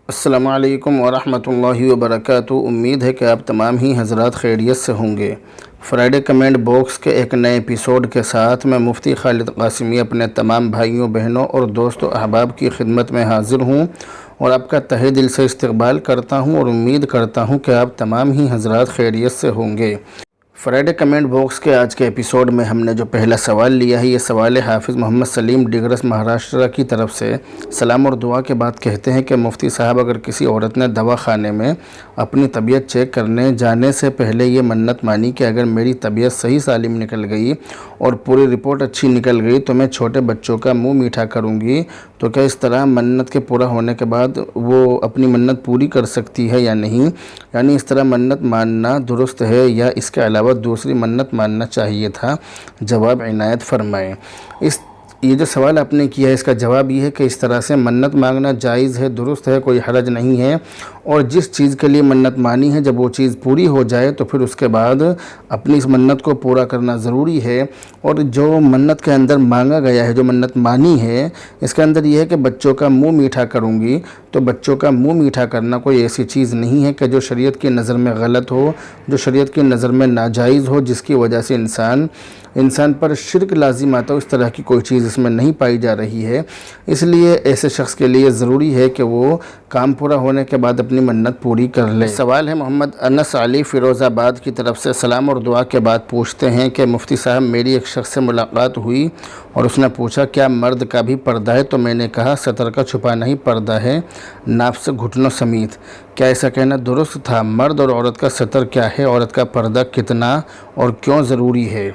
السلام علیکم ورحمۃ اللہ وبرکاتہ۔ امید ہے کہ آپ تمام ہی حضرات خیریت سے ہوں گے۔ فرائیڈے کمنٹ باکس کے ایک نئے ایپیسوڈ کے ساتھ میں مفتی خالد قاسمی اپنے تمام بھائیوں بہنوں اور دوست و احباب کی خدمت میں حاضر ہوں اور آپ کا تہہ دل سے استقبال کرتا ہوں اور امید کرتا ہوں کہ آپ تمام ہی حضرات خیریت سے ہوں گے۔ فرائیڈے کمنٹ باکس کے آج کے ایپیسوڈ میں ہم نے جو پہلا سوال لیا ہے، یہ سوال حافظ محمد سلیم ڈگرس مہاراشٹر کی طرف سے۔ سلام اور دعا کے بعد کہتے ہیں کہ مفتی صاحب، اگر کسی عورت نے دواخانے میں اپنی طبیعت چیک کرنے جانے سے پہلے یہ منت مانی کہ اگر میری طبیعت صحیح سالم نکل گئی اور پوری رپورٹ اچھی نکل گئی تو میں چھوٹے بچوں کا منہ میٹھا کروں گی، تو کیا اس طرح منت کے پورا ہونے کے بعد وہ اپنی منت پوری کر سکتی ہے یا نہیں؟ یعنی اس طرح منت ماننا درست ہے یا اس کے علاوہ دوسری منت ماننا چاہیے تھا؟ جواب عنایت فرمائیں۔ یہ جو سوال آپ نے کیا ہے، اس کا جواب یہ ہے کہ اس طرح سے منت مانگنا جائز ہے، درست ہے، کوئی حرج نہیں ہے، اور جس چیز کے لیے منت مانی ہے جب وہ چیز پوری ہو جائے تو پھر اس کے بعد اپنی اس منت کو پورا کرنا ضروری ہے۔ اور جو منت کے اندر مانگا گیا ہے، جو منت مانی ہے، اس کے اندر یہ ہے کہ بچوں کا منہ میٹھا کروں گی، تو بچوں کا منہ میٹھا کرنا کوئی ایسی چیز نہیں ہے کہ جو شریعت کی نظر میں غلط ہو، جو شریعت کی نظر میں ناجائز ہو، جس کی وجہ سے انسان پر شرک لازم آتا ہو۔ اس طرح کی کوئی چیز اس میں نہیں پائی جا رہی ہے، اس لیے ایسے شخص کے لیے ضروری ہے کہ وہ کام پورا ہونے کے بعد اپنی منت پوری کر لے۔ سوال ہے محمد انس علی فیروز آباد کی طرف سے۔ سلام اور دعا کے بعد پوچھتے ہیں کہ مفتی صاحب، میری ایک شخص سے ملاقات ہوئی اور اس نے پوچھا کیا مرد کا بھی پردہ ہے؟ تو میں نے کہا سطر کا چھپانا ہی پردہ ہے، ناف سے گھٹنوں سمیت۔ کیا ایسا کہنا درست تھا؟ مرد اور عورت کا سطر کیا ہے؟ عورت کا پردہ کتنا اور کیوں ضروری ہے؟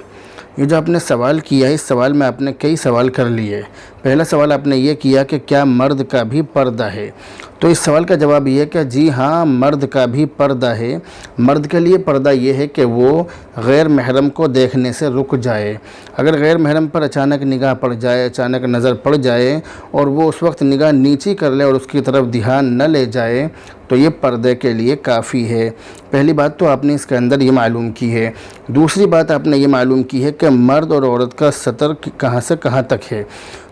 یہ جو آپ نے سوال کیا ہے، اس سوال میں آپ نے کئی سوال کر لیے۔ پہلا سوال آپ نے یہ کیا کہ کیا مرد کا بھی پردہ ہے؟ تو اس سوال کا جواب یہ ہے کہ جی ہاں، مرد کا بھی پردہ ہے۔ مرد کے لیے پردہ یہ ہے کہ وہ غیر محرم کو دیکھنے سے رک جائے۔ اگر غیر محرم پر اچانک نگاہ پڑ جائے، اچانک نظر پڑ جائے اور وہ اس وقت نگاہ نیچی کر لے اور اس کی طرف دھیان نہ لے جائے تو یہ پردے کے لیے کافی ہے۔ پہلی بات تو آپ نے اس کے اندر یہ معلوم کی ہے۔ دوسری بات آپ نے یہ معلوم کی ہے کہ مرد اور عورت کا سطر کہاں سے کہاں تک ہے۔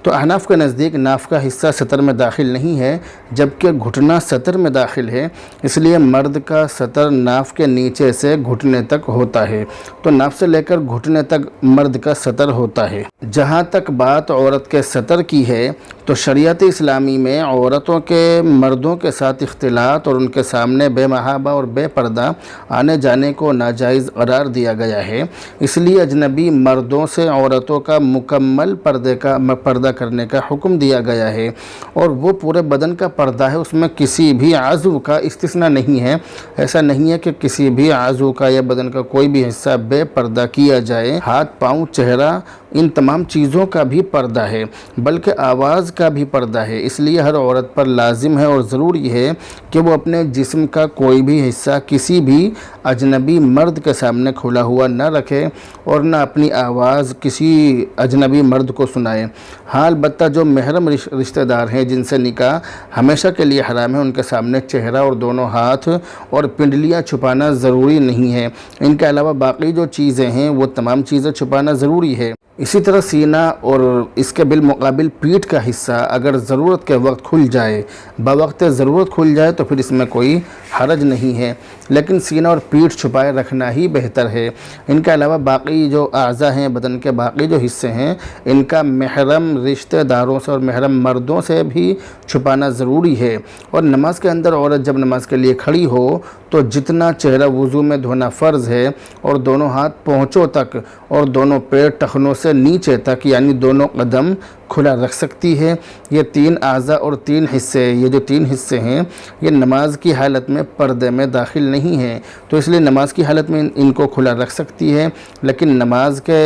تو احناف کے نزدیک ناف کا حصہ سطر میں داخل نہیں ہے، جبکہ گھٹنا سطر میں داخل ہے، اس لیے مرد کا سطر ناف کے نیچے سے گھٹنے تک ہوتا ہے، تو ناف سے لے کر گھٹنے تک مرد کا سطر ہوتا ہے۔ جہاں تک بات عورت کے سطر کی ہے تو شریعت اسلامی میں عورتوں کے مردوں کے ساتھ اختلاط اور ان کے سامنے بے محابہ اور بے پردہ آنے جانے کو ناجائز قرار دیا گیا ہے، اس لیے اجنبی مردوں سے عورتوں کا مکمل پردہ کرنے کا حکم دیا گیا ہے، اور وہ پورے بدن کا پردہ ہے، اس میں کسی بھی عضو کا استثناء نہیں ہے۔ ایسا نہیں ہے کہ کسی بھی عضو کا یا بدن کا کوئی بھی حصہ بے پردہ کیا جائے۔ ہاتھ، پاؤں، چہرہ، ان تمام چیزوں کا بھی پردہ ہے، بلکہ آواز کا بھی پردہ ہے۔ اس لیے ہر عورت پر لازم ہے اور ضروری ہے کہ وہ اپنے جسم کا کوئی بھی حصہ کسی بھی اجنبی مرد کے سامنے کھلا ہوا نہ رکھے اور نہ اپنی آواز کسی اجنبی مرد کو سنائے۔ ہاں، البتہ جو محرم رشتہ دار ہیں جن سے نکاح ہمیشہ کے لیے حرام ہے، ان کے سامنے چہرہ اور دونوں ہاتھ اور پنڈلیاں چھپانا ضروری نہیں ہے۔ ان کے علاوہ باقی جو چیزیں ہیں وہ تمام چیزیں چھپانا ضروری ہے۔ اسی طرح سینہ اور اس کے بالمقابل پیٹھ کا حصہ اگر ضرورت کے وقت کھل جائے، بوقت ضرورت کھل جائے تو پھر اس میں کوئی حرج نہیں ہے، لیکن سینہ اور پیٹھ چھپائے رکھنا ہی بہتر ہے۔ ان کے علاوہ باقی جو اعضاء ہیں، بدن کے باقی جو حصے ہیں، ان کا محرم رشتہ داروں سے اور محرم مردوں سے بھی چھپانا ضروری ہے۔ اور نماز کے اندر عورت جب نماز کے لیے کھڑی ہو تو جتنا چہرہ وضو میں دھونا فرض ہے اور دونوں ہاتھ پہنچوں تک اور دونوں پیر ٹخنوں سے نیچے تک یعنی دونوں قدم کھلا رکھ سکتی ہے۔ یہ تین اعضاء اور تین حصے، یہ جو تین حصے ہیں، یہ نماز کی حالت میں پردے میں داخل نہیں ہیں، تو اس لیے نماز کی حالت میں ان کو کھلا رکھ سکتی ہے، لیکن نماز کے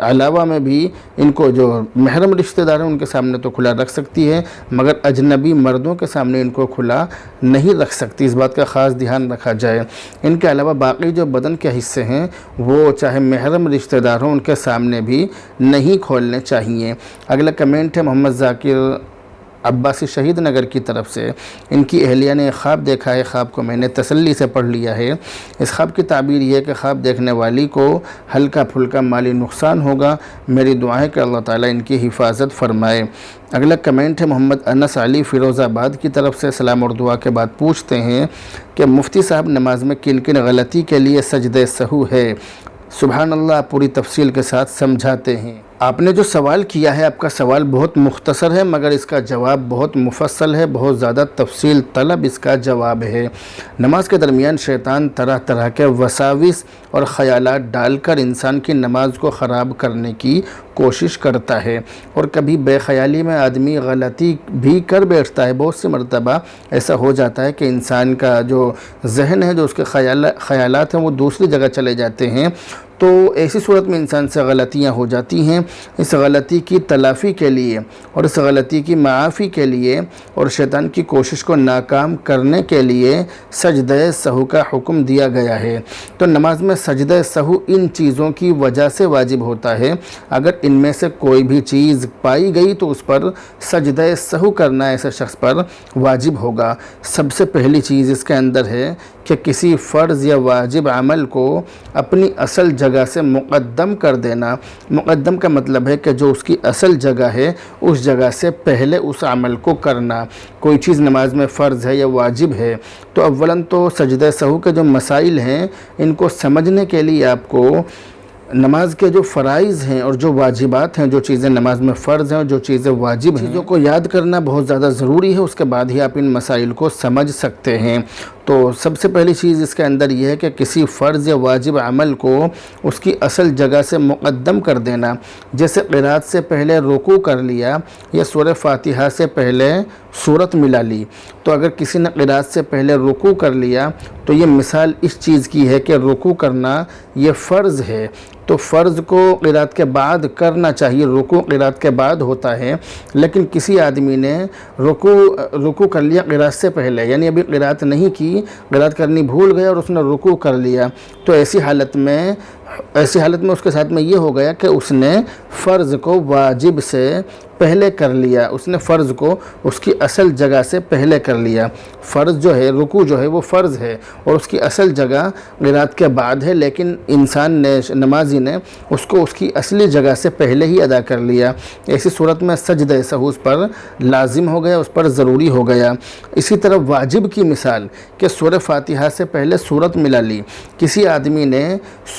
علاوہ میں بھی ان کو جو محرم رشتہ دار ہیں ان کے سامنے تو کھلا رکھ سکتی ہے، مگر اجنبی مردوں کے سامنے ان کو کھلا نہیں رکھ سکتی۔ اس بات کا خاص دھیان رکھا جائے۔ ان کے علاوہ باقی جو بدن کے حصے ہیں وہ چاہے محرم رشتہ دار ہوں، ان کے سامنے بھی نہیں کھولنے چاہیے۔ اگلا کمنٹ ہے محمد ذاکر عباسی شہید نگر کی طرف سے ان کی اہلیہ نے خواب دیکھا ہے، خواب کو میں نے تسلی سے پڑھ لیا ہے۔ اس خواب کی تعبیر یہ ہے کہ خواب دیکھنے والی کو ہلکا پھلکا مالی نقصان ہوگا، میری دعا ہے کہ اللہ تعالیٰ ان کی حفاظت فرمائے۔ اگلا کمنٹ ہے محمد انس علی فیروز آباد کی طرف سے، سلام اور دعا کے بعد پوچھتے ہیں کہ مفتی صاحب نماز میں کن کن غلطی کے لیے سجدہ سہو ہے؟ سبحان اللہ، پوری تفصیل کے ساتھ سمجھاتے ہیں۔ آپ نے جو سوال کیا ہے، آپ کا سوال بہت مختصر ہے مگر اس کا جواب بہت مفصل ہے، بہت زیادہ تفصیل طلب اس کا جواب ہے۔ نماز کے درمیان شیطان طرح طرح کے وساوس اور خیالات ڈال کر انسان کی نماز کو خراب کرنے کی کوشش کرتا ہے، اور کبھی بے خیالی میں آدمی غلطی بھی کر بیٹھتا ہے۔ بہت سی مرتبہ ایسا ہو جاتا ہے کہ انسان کا جو ذہن ہے، جو اس کے خیالات ہیں، وہ دوسری جگہ چلے جاتے ہیں، تو ایسی صورت میں انسان سے غلطیاں ہو جاتی ہیں۔ اس غلطی کی تلافی کے لیے اور اس غلطی کی معافی کے لیے اور شیطان کی کوشش کو ناکام کرنے کے لیے سجدہ سہو کا حکم دیا گیا ہے۔ تو نماز میں سجدہ سہو ان چیزوں کی وجہ سے واجب ہوتا ہے۔ اگر ان میں سے کوئی بھی چیز پائی گئی تو اس پر سجدہ سہو کرنا ایسے شخص پر واجب ہوگا۔ سب سے پہلی چیز اس کے اندر ہے کہ کسی فرض یا واجب عمل کو اپنی اصل جگہ سے مقدم کر دینا۔ مقدم کا مطلب ہے کہ جو اس کی اصل جگہ ہے اس جگہ سے پہلے اس عمل کو کرنا۔ کوئی چیز نماز میں فرض ہے یا واجب ہے تو اولاً تو سجدہ سہو کے جو مسائل ہیں ان کو سمجھنے کے لیے آپ کو نماز کے جو فرائض ہیں اور جو واجبات ہیں، جو چیزیں نماز میں فرض ہیں اور جو چیزیں واجب ہیں، چیزوں کو یاد کرنا بہت زیادہ ضروری ہے۔ اس کے بعد ہی آپ ان مسائل کو سمجھ سکتے ہیں۔ تو سب سے پہلی چیز اس کے اندر یہ ہے کہ کسی فرض یا واجب عمل کو اس کی اصل جگہ سے مقدم کر دینا۔ جیسے قرات سے پہلے رکوع کر لیا یا سورہ فاتحہ سے پہلے سورت ملا لی۔ تو اگر کسی نے قرات سے پہلے رکوع کر لیا تو یہ مثال اس چیز کی ہے کہ رکوع کرنا یہ فرض ہے، تو فرض کو قرات کے بعد کرنا چاہیے۔ رکوع قرات کے بعد ہوتا ہے، لیکن کسی آدمی نے رکوع کر لیا قرات سے پہلے، یعنی ابھی قرات نہیں کی، قرات کرنی بھول گیا اور اس نے رکوع کر لیا، تو ایسی حالت میں اس کے ساتھ میں یہ ہو گیا کہ اس نے فرض کو واجب سے پہلے کر لیا، اس نے فرض کو اس کی اصل جگہ سے پہلے کر لیا۔ فرض جو ہے، رکوع جو ہے وہ فرض ہے اور اس کی اصل جگہ قرات کے بعد ہے، لیکن انسان نے، نمازی نے اس کو اس کی اصلی جگہ سے پہلے ہی ادا کر لیا۔ ایسی صورت میں سجدہ سہو اس پر لازم ہو گیا، اس پر ضروری ہو گیا۔ اسی طرح واجب کی مثال کہ سورہ فاتحہ سے پہلے سورت ملا لی۔ کسی آدمی نے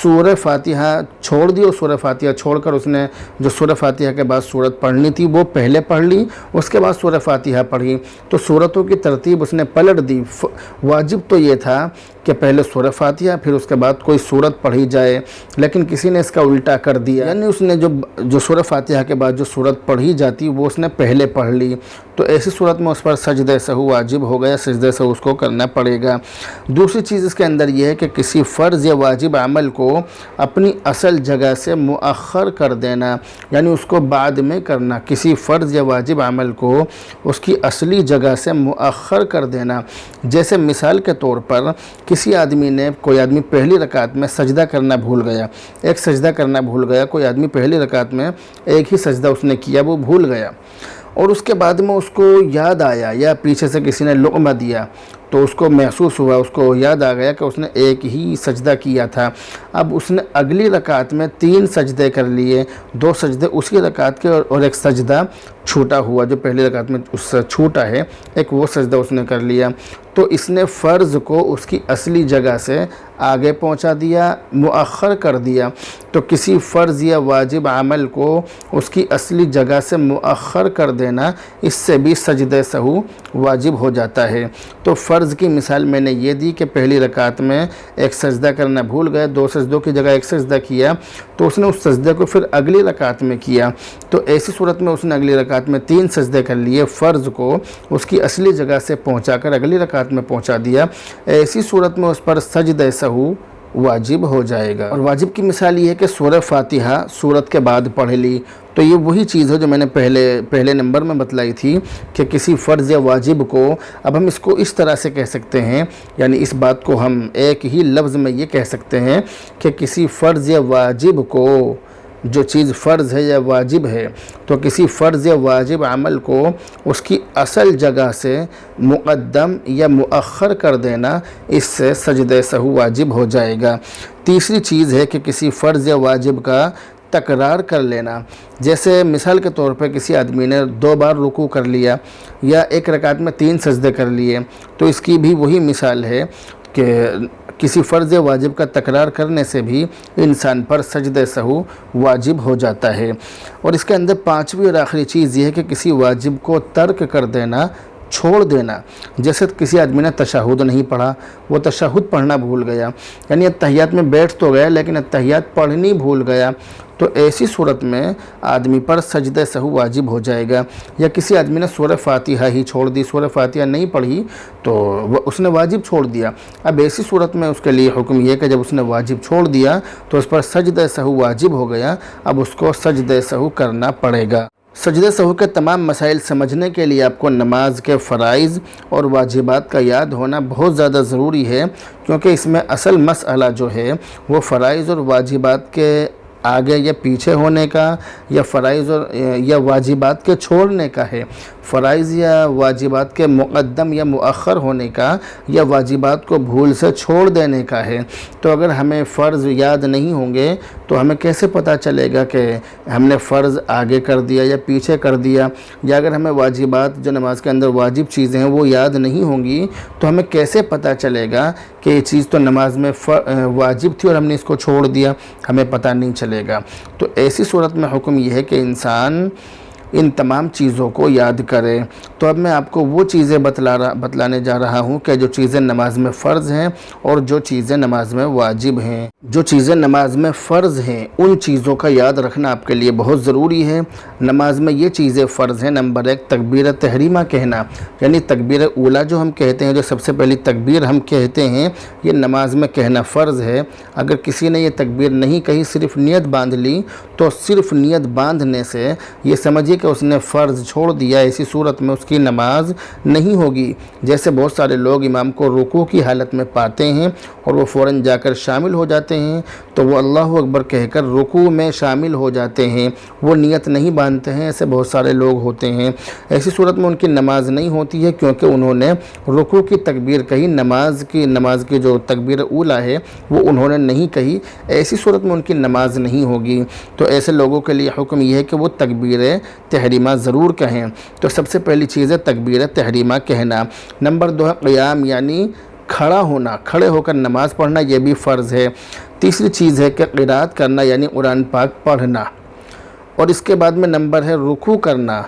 سورہ فاتحہ چھوڑ دی اور سورہ فاتحہ چھوڑ کر اس نے جو سورہ فاتحہ کے بعد سورت پڑھنی تھی وہ پہلے پڑھ لی، اس کے بعد سورہ فاتحہ پڑھی، تو سورتوں کی ترتیب اس نے پلٹ دی۔ واجب تو یہ تھا کہ پہلے سورہ فاتحہ پھر اس کے بعد کوئی سورت پڑھی جائے، لیکن کسی نے اس کا الٹا کر دیا، یعنی اس نے جو سورہ فاتحہ کے بعد جو سورت پڑھی جاتی وہ اس نے پہلے پڑھ لی، تو ایسی صورت میں اس پر سجدہ سہو واجب ہو گیا، سجدہ سہو اس کو کرنا پڑے گا۔ دوسری چیز اس کے اندر یہ ہے کہ کسی فرض یا واجب عمل کو اپنی اصل جگہ سے مؤخر کر دینا، یعنی اس کو بعد میں کرنا۔ کسی فرض یا واجب عمل کو اس کی اصلی جگہ سے مؤخر کر دینا۔ جیسے مثال کے طور پر کوئی آدمی پہلی رکعت میں سجدہ کرنا بھول گیا، ایک سجدہ کرنا بھول گیا، کوئی آدمی پہلی رکعت میں ایک ہی سجدہ اس نے کیا، وہ بھول گیا، اور اس کے بعد میں اس کو یاد آیا یا پیچھے سے کسی نے لقمہ دیا تو اس کو محسوس ہوا، اس کو یاد آ گیا کہ اس نے ایک ہی سجدہ کیا تھا۔ اب اس نے اگلی رکعت میں 3 سجدے کر لیے، 2 سجدے اسی رکعت کے اور ایک سجدہ چھوٹا ہوا جو پہلی رکعت میں اس سے چھوٹا ہے، ایک وہ سجدہ اس نے کر لیا، تو اس نے فرض کو اس کی اصلی جگہ سے آگے پہنچا دیا، مؤخر کر دیا۔ تو کسی فرض یا واجب عمل کو اس کی اصلی جگہ سے مؤخر کر دینا، اس سے بھی سجدہ سہو واجب ہو جاتا ہے۔ تو فرض کی مثال میں نے یہ دی کہ پہلی رکعت میں ایک سجدہ کرنا بھول گیا، 2 سجدوں کی جگہ ایک سجدہ کیا، تو اس نے اس سجدے کو پھر اگلی رکعت میں کیا، تو ایسی صورت میں اس نے اگلی رکعت میں 3 سجدے کر لیے، فرض کو اس کی اصلی جگہ سے پہنچا کر اگلی رکعت میں پہنچا دیا۔ ایسی صورت میں اس پر سجدہ سہو واجب ہو جائے گا۔ اور واجب کی مثال یہ ہے کہ سورہ فاتحہ سورت کے بعد پڑھ لی، تو یہ وہی چیز ہے جو میں نے پہلے نمبر میں بتلائی تھی کہ کسی فرض یا واجب کو اب ہم اس کو اس طرح سے کہہ سکتے ہیں، یعنی اس بات کو ہم ایک ہی لفظ میں یہ کہہ سکتے ہیں کہ کسی فرض یا واجب کو جو چیز فرض ہے یا واجب ہے تو کسی فرض یا واجب عمل کو اس کی اصل جگہ سے مقدم یا مؤخر کر دینا، اس سے سجدہ سہو واجب ہو جائے گا۔ تیسری چیز ہے کہ کسی فرض یا واجب کا تکرار کر لینا، جیسے مثال کے طور پہ کسی آدمی نے 2 بار رکوع کر لیا یا ایک رکعت میں 3 سجدے کر لیے، تو اس کی بھی وہی مثال ہے کہ کسی فرض یا واجب کا تکرار کرنے سے بھی انسان پر سجدہ سہو واجب ہو جاتا ہے۔ اور اس کے اندر 5ویں اور آخری چیز یہ ہے کہ کسی واجب کو ترک کر دینا، چھوڑ دینا، جیسے کسی آدمی نے تشہد نہیں پڑھا، وہ تشہد پڑھنا بھول گیا، یعنی اتحیات میں بیٹھ تو گیا لیکن اتحیات پڑھنی بھول گیا، تو ایسی صورت میں آدمی پر سجدہ سہو واجب ہو جائے گا۔ یا کسی آدمی نے سورہ فاتحہ ہی چھوڑ دی، سورہ فاتحہ نہیں پڑھی تو اس نے واجب چھوڑ دیا۔ اب ایسی صورت میں اس کے لیے حکم یہ ہے کہ جب اس نے واجب چھوڑ دیا تو اس پر سجدہ سہو واجب ہو گیا، اب اس کو سجدہ سہو کرنا پڑے گا۔ سجدہ سہو کے تمام مسائل سمجھنے کے لیے آپ کو نماز کے فرائض اور واجبات کا یاد ہونا بہت زیادہ ضروری ہے، کیونکہ اس میں اصل مسئلہ جو ہے وہ فرائض اور واجبات کے آگے یا پیچھے ہونے کا یا فرائض یا واجبات کے چھوڑنے کا ہے، فرائض یا واجبات کے مقدم یا مؤخر ہونے کا یا واجبات کو بھول سے چھوڑ دینے کا ہے۔ تو اگر ہمیں فرض یاد نہیں ہوں گے تو ہمیں کیسے پتہ چلے گا کہ ہم نے فرض آگے کر دیا یا پیچھے کر دیا، یا اگر ہمیں واجبات جو نماز کے اندر واجب چیزیں ہیں وہ یاد نہیں ہوں گی تو ہمیں کیسے پتہ چلے گا کہ یہ چیز تو نماز میں واجب تھی اور ہم نے اس کو چھوڑ دیا، ہمیں پتہ نہیں چلے گا۔ تو ایسی صورت میں حکم یہ ہے کہ انسان ان تمام چیزوں کو یاد کرے۔ تو اب میں آپ کو وہ چیزیں بتلانے جا رہا ہوں کہ جو چیزیں نماز میں فرض ہیں اور جو چیزیں نماز میں واجب ہیں۔ جو چیزیں نماز میں فرض ہیں ان چیزوں کا یاد رکھنا آپ کے لیے بہت ضروری ہے۔ نماز میں یہ چیزیں فرض ہیں: نمبر 1 تکبیر تحریمہ کہنا، یعنی تکبیر اولیٰ جو ہم کہتے ہیں، جو سب سے پہلی تکبیر ہم کہتے ہیں، یہ نماز میں کہنا فرض ہے۔ اگر کسی نے یہ تکبیر نہیں کہی، صرف نیت باندھ لی، تو صرف نیت باندھنے سے یہ سمجھیے کہ اس نے فرض چھوڑ دیا، ایسی صورت میں اس کی نماز نہیں ہوگی۔ جیسے بہت سارے لوگ امام کو رکوع کی حالت میں پاتے ہیں اور وہ فوراً جا کر شامل ہو جاتے ہیں، تو وہ اللہ اکبر کہہ کر رکوع میں شامل ہو جاتے ہیں، وہ نیت نہیں باندھتے ہیں، ایسے بہت سارے لوگ ہوتے ہیں۔ ایسی صورت میں ان کی نماز نہیں ہوتی ہے، کیونکہ انہوں نے رکوع کی تکبیر کہی، نماز کی جو تکبیر اولیٰ ہے وہ انہوں نے نہیں کہی، ایسی صورت میں ان کی نماز نہیں ہوگی۔ تو ایسے لوگوں کے لیے حکم یہ ہے کہ وہ تکبیر تحریمہ ضرور کہیں۔ تو سب سے پہلی چیز ہے تکبیر تحریمہ کہنا۔ نمبر 2 ہے قیام، یعنی کھڑا ہونا، کھڑے ہو کر نماز پڑھنا، یہ بھی فرض ہے۔ تیسری چیز ہے کہ قرات کرنا، یعنی قرآن پاک پڑھنا۔ اور اس کے بعد میں نمبر ہے رکوع کرنا،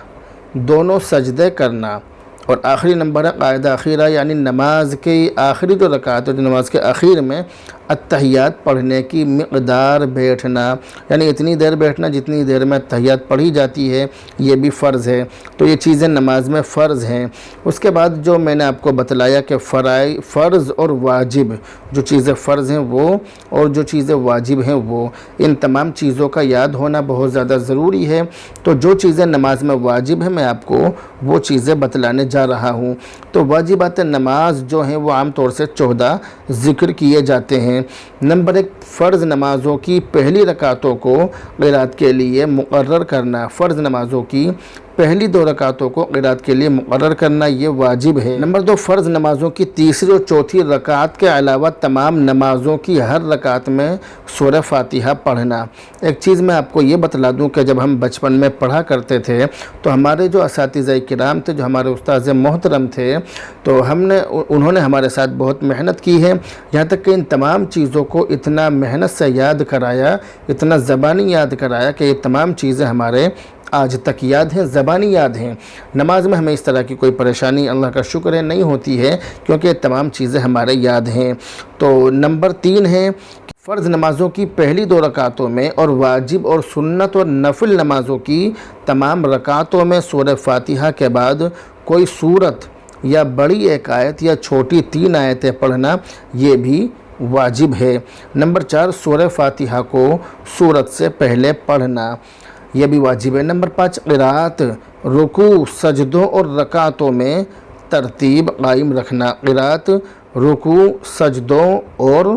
دونوں سجدے کرنا۔ اور آخری نمبر ہے قاعدہ اخیرہ، یعنی نماز کی آخری جو رکعت ہے، جو نماز کے اخیر میں اتحیات پڑھنے کی مقدار بیٹھنا، یعنی اتنی دیر بیٹھنا جتنی دیر میں اتحیات پڑھی جاتی ہے، یہ بھی فرض ہے۔ تو یہ چیزیں نماز میں فرض ہیں۔ اس کے بعد جو میں نے آپ کو بتلایا کہ فرض اور واجب، جو چیزیں فرض ہیں وہ اور جو چیزیں واجب ہیں وہ، ان تمام چیزوں کا یاد ہونا بہت زیادہ ضروری ہے۔ تو جو چیزیں نماز میں واجب ہیں میں آپ کو وہ چیزیں بتلانے جا رہا ہوں۔ تو واجبات نماز جو ہیں وہ عام طور سے 14 ذکر کیے جاتے ہیں۔ نمبر 1 فرض نمازوں کی پہلی رکعتوں کو قرات کے لیے مقرر کرنا، فرض نمازوں کی پہلی 2 رکعتوں کو قرات کے لیے مقرر کرنا، یہ واجب ہے۔ نمبر 2 فرض نمازوں کی تیسری اور چوتھی رکعت کے علاوہ تمام نمازوں کی ہر رکعت میں سورہ فاتحہ پڑھنا۔ ایک چیز میں آپ کو یہ بتلا دوں کہ جب ہم بچپن میں پڑھا کرتے تھے تو ہمارے جو اساتذہ کرام تھے، جو ہمارے استاد محترم تھے، تو انہوں نے ہمارے ساتھ بہت محنت کی ہے، یہاں تک کہ ان تمام چیزوں کو اتنا محنت سے یاد کرایا، اتنا زبانی یاد کرایا کہ یہ تمام چیزیں ہمارے آج تک یاد ہیں، زبانی یاد ہیں۔ نماز میں ہمیں اس طرح کی کوئی پریشانی، اللہ کا شکر ہے، نہیں ہوتی ہے، کیونکہ یہ تمام چیزیں ہمارے یاد ہیں۔ تو نمبر 3 ہے فرض نمازوں کی پہلی 2 رکعتوں میں اور واجب اور سنت اور نفل نمازوں کی تمام رکعتوں میں سورہ فاتحہ کے بعد کوئی سورت یا بڑی ایک آیت یا چھوٹی 3 آیتیں پڑھنا، یہ بھی واجب ہے۔ نمبر 4 سورہ فاتحہ کو سورت سے پہلے پڑھنا، یہ بھی واجب ہے۔ نمبر 5 قرات، رکوع، سجدوں اور رکعتوں میں ترتیب قائم رکھنا، قرات، رکوع، سجدوں اور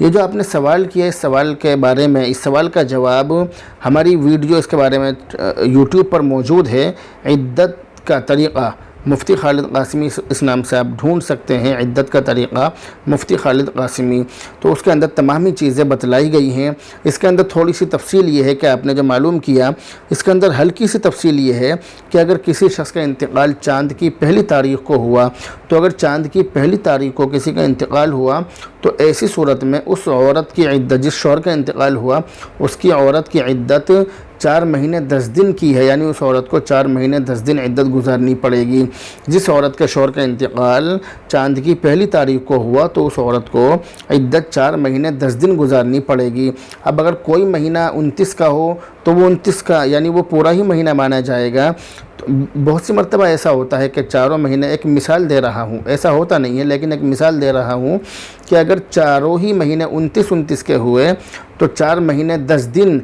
یہ جو آپ نے سوال کیا اس سوال کے بارے میں، اس سوال کا جواب ہماری ویڈیو اس کے بارے میں یوٹیوب پر موجود ہے، عدت کا طریقہ، مفتی خالد قاسمی اس نام سے آپ ڈھونڈ سکتے ہیں، عدت کا طریقہ مفتی خالد قاسمی، تو اس کے اندر تمام ہی چیزیں بتلائی گئی ہیں۔ اس کے اندر تھوڑی سی تفصیل یہ ہے کہ آپ نے جو معلوم کیا، اس کے اندر ہلکی سی تفصیل یہ ہے کہ اگر کسی شخص کا انتقال چاند کی پہلی تاریخ کو ہوا، تو اگر چاند کی پہلی تاریخ کو کسی کا انتقال ہوا تو ایسی صورت میں اس عورت کی عدت، جس شوہر کا انتقال ہوا اس کی عورت کی عدت 4 مہینے 10 دن کی ہے، یعنی اس عورت کو 4 مہینے 10 دن عدت گزارنی پڑے گی۔ جس عورت کے شوہر کا انتقال چاند کی پہلی تاریخ کو ہوا تو اس عورت کو عدت 4 مہینے 10 دن گزارنی پڑے گی۔ اب اگر کوئی مہینہ 29 کا ہو تو وہ 29 کا یعنی وہ پورا ہی مہینہ مانا جائے گا۔ بہت سی مرتبہ ایسا ہوتا ہے کہ چاروں مہینے، ایک مثال دے رہا ہوں، ایسا ہوتا نہیں ہے لیکن ایک مثال دے رہا ہوں کہ اگر چاروں ہی مہینے 29 کے ہوئے تو 4 مہینے 10 دن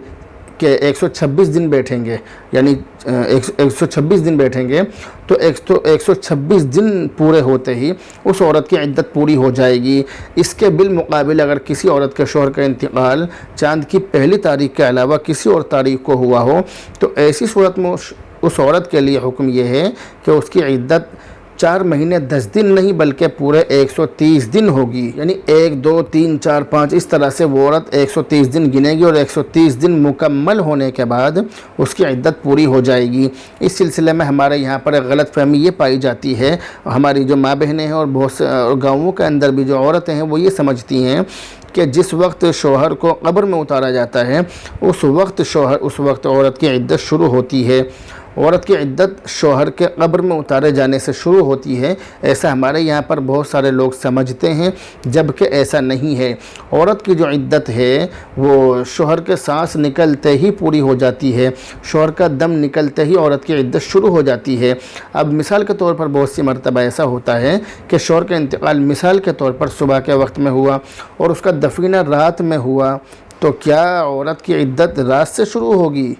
کے 126 دن بیٹھیں گے، یعنی 126 دن بیٹھیں گے تو 126 دن پورے ہوتے ہی اس عورت کی عدت پوری ہو جائے گی۔ اس کے بالمقابل اگر کسی عورت کے شوہر کا انتقال چاند کی پہلی تاریخ کے علاوہ کسی اور تاریخ کو ہوا ہو تو ایسی صورت میں اس عورت کے لیے حکم یہ ہے کہ اس کی عدت 4 مہینے 10 دن نہیں بلکہ پورے 130 دن ہوگی، یعنی 1 2 3 4 5 اس طرح سے وہ عورت 130 دن گنے گی اور 130 دن مکمل ہونے کے بعد اس کی عدت پوری ہو جائے گی۔ اس سلسلے میں ہمارے یہاں پر ایک غلط فہمی یہ پائی جاتی ہے، ہماری جو ماں بہنیں ہیں اور بہت سے گاؤں کے اندر بھی جو عورتیں ہیں وہ یہ سمجھتی ہیں کہ جس وقت شوہر کو قبر میں اتارا جاتا ہے اس وقت عورت کی عدت شروع ہوتی ہے۔ عورت کی عدت شوہر کے قبر میں اتارے جانے سے شروع ہوتی ہے، ایسا ہمارے یہاں پر بہت سارے لوگ سمجھتے ہیں، جبکہ ایسا نہیں ہے۔ عورت کی جو عدت ہے وہ شوہر کے سانس نکلتے ہی پوری ہو جاتی ہے، شوہر کا دم نکلتے ہی عورت کی عدت شروع ہو جاتی ہے۔ اب مثال کے طور پر بہت سی مرتبہ ایسا ہوتا ہے کہ شوہر کا انتقال مثال کے طور پر صبح کے وقت میں ہوا اور اس کا دفنہ رات میں ہوا، تو کیا عورت کی عدت رات سے شروع ہوگی؟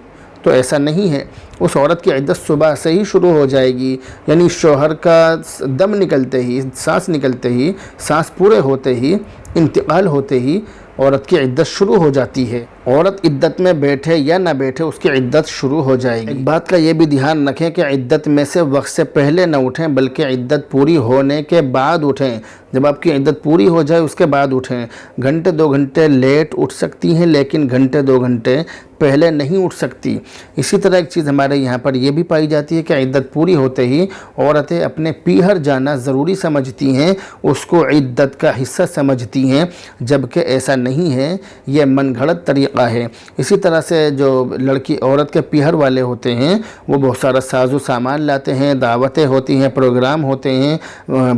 تو ایسا نہیں ہے، اس عورت کی عدت صبح سے ہی شروع ہو جائے گی، یعنی شوہر کا دم نکلتے ہی، سانس نکلتے ہی، سانس پورے ہوتے ہی، انتقال ہوتے ہی عورت کی عدت شروع ہو جاتی ہے۔ عورت عدت میں بیٹھے یا نہ بیٹھے اس کی عدت شروع ہو جائے گی۔ ایک بات کا یہ بھی دھیان رکھیں کہ عدت میں سے وقت سے پہلے نہ اٹھیں بلکہ عدت پوری ہونے کے بعد اٹھیں۔ جب آپ کی عدت پوری ہو جائے اس کے بعد اٹھیں۔ گھنٹے 2 گھنٹے لیٹ اٹھ سکتی ہیں لیکن گھنٹے 2 گھنٹے پہلے نہیں اٹھ سکتی۔ اسی طرح ایک چیز ہمارے یہاں پر یہ بھی پائی جاتی ہے کہ عدت پوری ہوتے ہی عورتیں اپنے پیہر جانا ضروری سمجھتی ہیں، اس کو عدت کا حصہ سمجھتی ہیں، جبکہ ایسا نہیں ہے، یہ من گھڑت طریقہ ہے۔ اسی طرح سے جو عورت کے پیہر والے ہوتے ہیں وہ بہت سارا ساز و سامان لاتے ہیں، دعوتیں ہوتی ہیں، پروگرام ہوتے ہیں،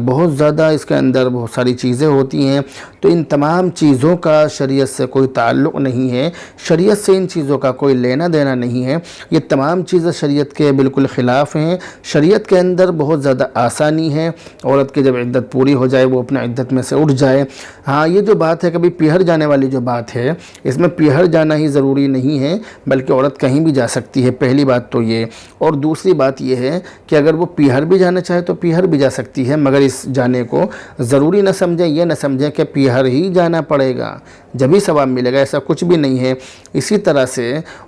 بہت زیادہ اس کے اندر بہت ساری چیزیں ہوتی ہیں، تو ان تمام چیزوں کا شریعت سے کوئی تعلق نہیں ہے، شریعت سے ان چیزوں کا کوئی لینا دینا نہیں ہے، یہ تمام چیزیں شریعت کے بالکل خلاف ہیں۔ شریعت کے اندر بہت زیادہ آسانی ہے، عورت کی جب عدت پوری ہو جائے وہ اپنا عدت میں سے اٹھ جائے۔ ہاں یہ جو بات ہے کبھی پیہر جانے والی جو بات ہے، اس میں پیہر جانا ہی ضروری نہیں ہے بلکہ عورت کہیں بھی جا سکتی ہے، پہلی بات تو یہ۔ اور دوسری بات یہ ہے کہ اگر وہ پیہر بھی جانا چاہے تو پیہر بھی جا سکتی ہے، مگر اس جانے کو ضروری نہ سمجھیں، یہ نہ سمجھیں کہ پیہر ہی جانا پڑے گا جبھی ثواب ملے گا، ایسا کچھ بھی نہیں ہے۔ اسی طرح سے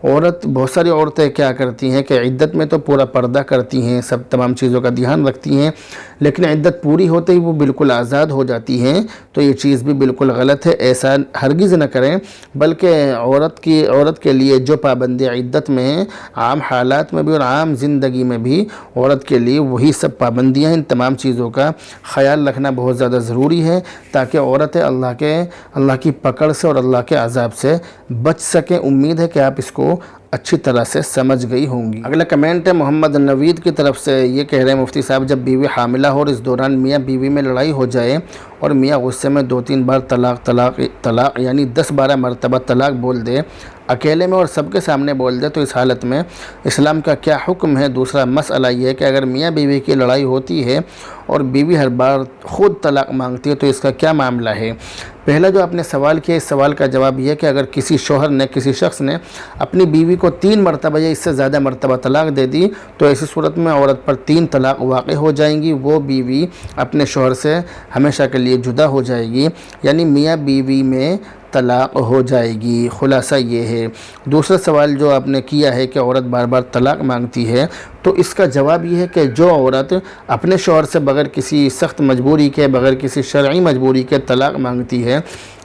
بہت ساری عورتیں کیا کرتی ہیں کہ عدت میں تو پورا پردہ کرتی ہیں، سب تمام چیزوں کا دھیان رکھتی ہیں، لیکن عدت پوری ہوتے ہی وہ بالکل آزاد ہو جاتی ہیں، تو یہ چیز بھی بالکل غلط ہے، ایسا ہرگز نہ کریں۔ بلکہ عورت کے لیے جو پابندی عدت میں ہیں، عام حالات میں بھی اور عام زندگی میں بھی عورت کے لیے وہی سب پابندیاں، ان تمام چیزوں کا خیال رکھنا بہت زیادہ ضروری ہے تاکہ عورتیں اللہ کی پکڑ سے اور اللہ کے عذاب سے بچ سکیں۔ امید ہے کہ آپ اس کو اچھی طرح سے سمجھ گئی ہوں گی۔ اگلا کمنٹ ہے محمد نوید کی طرف سے، یہ کہہ رہے ہیں مفتی صاحب جب بیوی حاملہ ہو اور اس دوران میاں بیوی میں لڑائی ہو جائے اور میاں غصے میں 2-3 بار طلاق یعنی 10-12 مرتبہ طلاق بول دے، اکیلے میں اور سب کے سامنے بول دے، تو اس حالت میں اسلام کا کیا حکم ہے؟ دوسرا مسئلہ یہ ہے کہ اگر میاں بیوی کی لڑائی ہوتی ہے اور بیوی ہر بار خود طلاق مانگتی ہے تو اس کا کیا معاملہ ہے؟ پہلا جو آپ نے سوال کیا، اس سوال کا جواب یہ ہے کہ اگر کسی شوہر نے، کسی شخص نے اپنی بیوی کو 3 مرتبہ یا اس سے زیادہ مرتبہ طلاق دے دی تو ایسی صورت میں عورت پر 3 طلاق واقع ہو جائیں گی، وہ بیوی اپنے شوہر سے ہمیشہ کے لیے جدا ہو جائے گی، یعنی میاں بیوی میں طلاق ہو جائے گی۔ خلاصہ یہ ہے۔ دوسرا سوال جو آپ نے کیا ہے کہ عورت بار بار طلاق مانگتی ہے، تو اس کا جواب یہ ہے کہ جو عورت اپنے شوہر سے بغیر کسی سخت مجبوری کے، بغیر کسی شرعی مجبوری کے طلاق مانگتی ہے،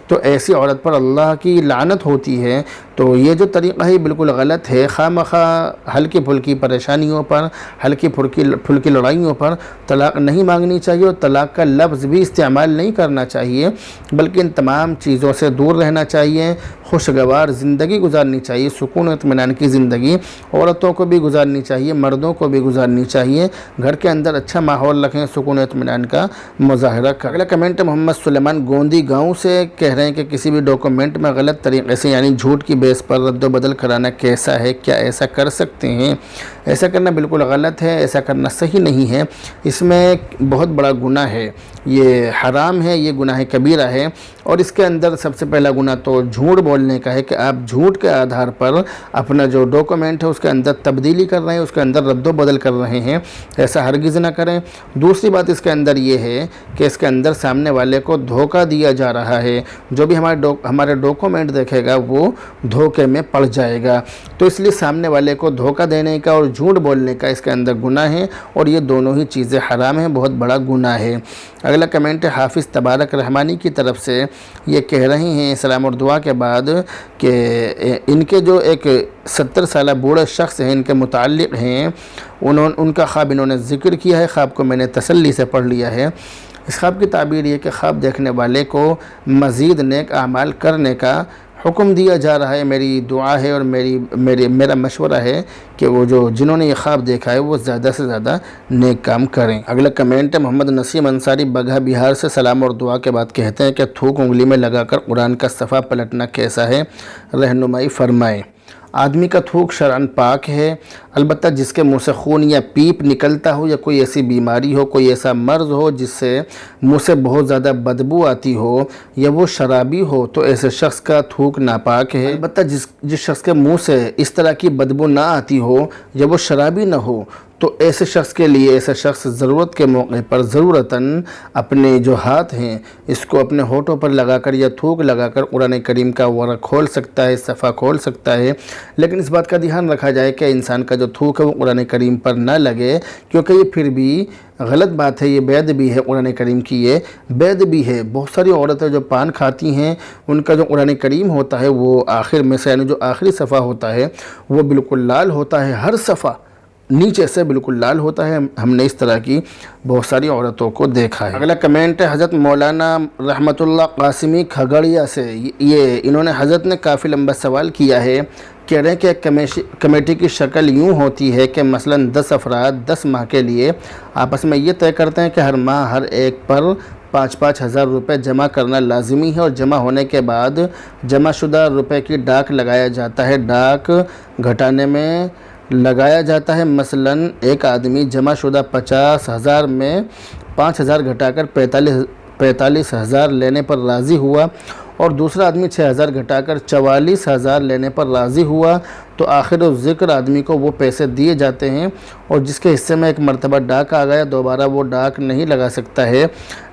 تو ایسی عورت پر اللہ کی لعنت ہوتی ہے۔ تو یہ جو طریقہ ہے بالکل غلط ہے۔ خواہ مخواہ ہلکی پھلکی پریشانیوں پر، ہلکی پھلکی لڑائیوں پر طلاق نہیں مانگنی چاہیے، اور طلاق کا لفظ بھی استعمال نہیں کرنا چاہیے، بلکہ ان تمام چیزوں سے دور رہنا چاہیے۔ خوشگوار زندگی گزارنی چاہیے، سکون و اطمینان کی زندگی عورتوں کو بھی گزارنی چاہیے، مردوں کو بھی گزارنی چاہیے۔ گھر کے اندر اچھا ماحول رکھیں، سکون و اطمینان کا مظاہرہ کریں۔ اگلا کمنٹ محمد سلیمان گوندی گاؤں سے کہہ رہے ہیں کہ کسی بھی ڈاکومنٹ میں غلط طریقے سے یعنی جھوٹ کی بیس پر رد و بدل کرانا کیسا ہے؟ کیا ایسا کر سکتے ہیں؟ ایسا کرنا بالکل غلط ہے، ایسا کرنا صحیح نہیں ہے۔ اس میں بہت بڑا گناہ ہے، یہ حرام ہے، یہ گناہ کبیرہ ہے۔ اور اس کے اندر سب سے پہلا گناہ تو جھوٹ بولنے کا ہے کہ آپ جھوٹ کے آدھار پر اپنا جو ڈاکومنٹ ہے اس کے اندر تبدیلی کر رہے ہیں، اس کے اندر رد و بدل کر رہے ہیں۔ ایسا ہرگز نہ کریں۔ دوسری بات اس کے اندر یہ ہے کہ اس کے اندر سامنے والے کو دھوکہ دیا جا رہا ہے۔ جو بھی ہمارے ڈاکومنٹ دیکھے گا وہ دھوکے میں پڑ جائے گا۔ تو اس لیے سامنے والے کو دھوکہ دینے کا اور جھوٹ بولنے کا اس کے اندر گناہ ہے، اور یہ دونوں ہی چیزیں حرام ہیں، بہت بڑا گناہ ہے۔ اگلا کمنٹ ہے حافظ تبارک رحمانی کی طرف سے، یہ کہہ رہے ہیں سلام اور دعا کے بعد کہ ان کے جو ایک 70 سالہ بوڑھے شخص ہیں، ان کے متعلق ہیں، ان کا خواب انہوں نے ذکر کیا ہے۔ خواب کو میں نے تسلی سے پڑھ لیا ہے۔ اس خواب کی تعبیر یہ کہ خواب دیکھنے والے کو مزید نیک اعمال کرنے کا حکم دیا جا رہا ہے۔ میری دعا ہے اور میرا مشورہ ہے کہ وہ جنہوں نے یہ خواب دیکھا ہے وہ زیادہ سے زیادہ نیک کام کریں۔ اگلا کمنٹ ہے محمد نسیم انصاری بگھا بہار سے، سلام اور دعا کے بعد کہتے ہیں کہ تھوک انگلی میں لگا کر قرآن کا صفحہ پلٹنا کیسا ہے؟ رہنمائی فرمائیں۔ آدمی کا تھوک شرعاً پاک ہے، البتہ جس کے منہ سے خون یا پیپ نکلتا ہو، یا کوئی ایسی بیماری ہو، کوئی ایسا مرض ہو جس سے منہ سے بہت زیادہ بدبو آتی ہو، یا وہ شرابی ہو، تو ایسے شخص کا تھوک ناپاک ہے۔ البتہ جس شخص کے منہ سے اس طرح کی بدبو نہ آتی ہو، یا وہ شرابی نہ ہو، تو ایسے شخص کے لیے ایسا شخص ضرورت کے موقع پر ضرورتاً اپنے جو ہاتھ ہیں اس کو اپنے ہونٹوں پر لگا کر یا تھوک لگا کر قرآن کریم کا ورق کھول سکتا ہے، صفحہ کھول سکتا ہے۔ لیکن اس بات کا دھیان رکھا جائے کہ انسان کا جو تھوک ہے وہ قرآن کریم پر نہ لگے، کیونکہ یہ پھر بھی غلط بات ہے، یہ بید بھی ہے، قرآن کریم کی یہ بید بھی ہے۔ بہت ساری عورتیں جو پان کھاتی ہیں ان کا جو قرآن کریم ہوتا ہے وہ آخر میں سے، یعنی جو آخری صفحہ ہوتا ہے وہ بالکل لال ہوتا ہے، ہر صفحہ نیچے سے بالکل لال ہوتا ہے۔ ہم نے اس طرح کی بہت ساری عورتوں کو دیکھا ہے۔ اگلا کمنٹ ہے حضرت مولانا رحمت اللہ قاسمی کھگڑیا سے، انہوں نے حضرت نے کافی لمبا سوال کیا ہے۔ کہہ رہے ہیں کہ کمیٹی کی شکل یوں ہوتی ہے کہ مثلاً 10 افراد 10 ماہ کے لیے آپس میں یہ طے کرتے ہیں کہ ہر ماہ ہر ایک پر 5-5 ہزار روپے جمع کرنا لازمی ہے، اور جمع ہونے کے بعد جمع شدہ روپے کی ڈاک لگایا جاتا ہے۔ ڈاک گھٹانے میں لگایا جاتا ہے، مثلاً ایک آدمی جمع شدہ 50 ہزار میں 5 ہزار گھٹا کر 45 ہزار لینے پر راضی ہوا، اور دوسرا آدمی 6 ہزار گھٹا کر 44 ہزار لینے پر راضی ہوا، تو آخر ذکر آدمی کو وہ پیسے دیے جاتے ہیں، اور جس کے حصے میں ایک مرتبہ ڈاک آ گیا دوبارہ وہ ڈاک نہیں لگا سکتا ہے۔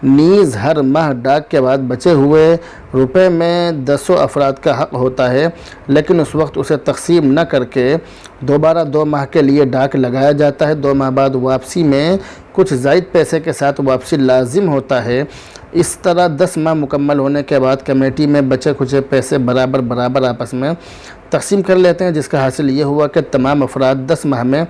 نیز ہر ماہ ڈاک کے بعد بچے ہوئے روپے میں 10 افراد کا حق ہوتا ہے، لیکن اس وقت اسے تقسیم نہ کر کے دوبارہ 2 ماہ کے لیے ڈاک لگایا جاتا ہے۔ 2 ماہ بعد واپسی میں کچھ زائد پیسے کے ساتھ واپسی لازم ہوتا ہے۔ اس طرح 10 ماہ مکمل ہونے کے بعد کمیٹی میں بچے کچھ پیسے برابر آپس میں تقسیم کر لیتے ہیں، جس کا حاصل یہ ہوا کہ تمام افراد 10 ماہ میں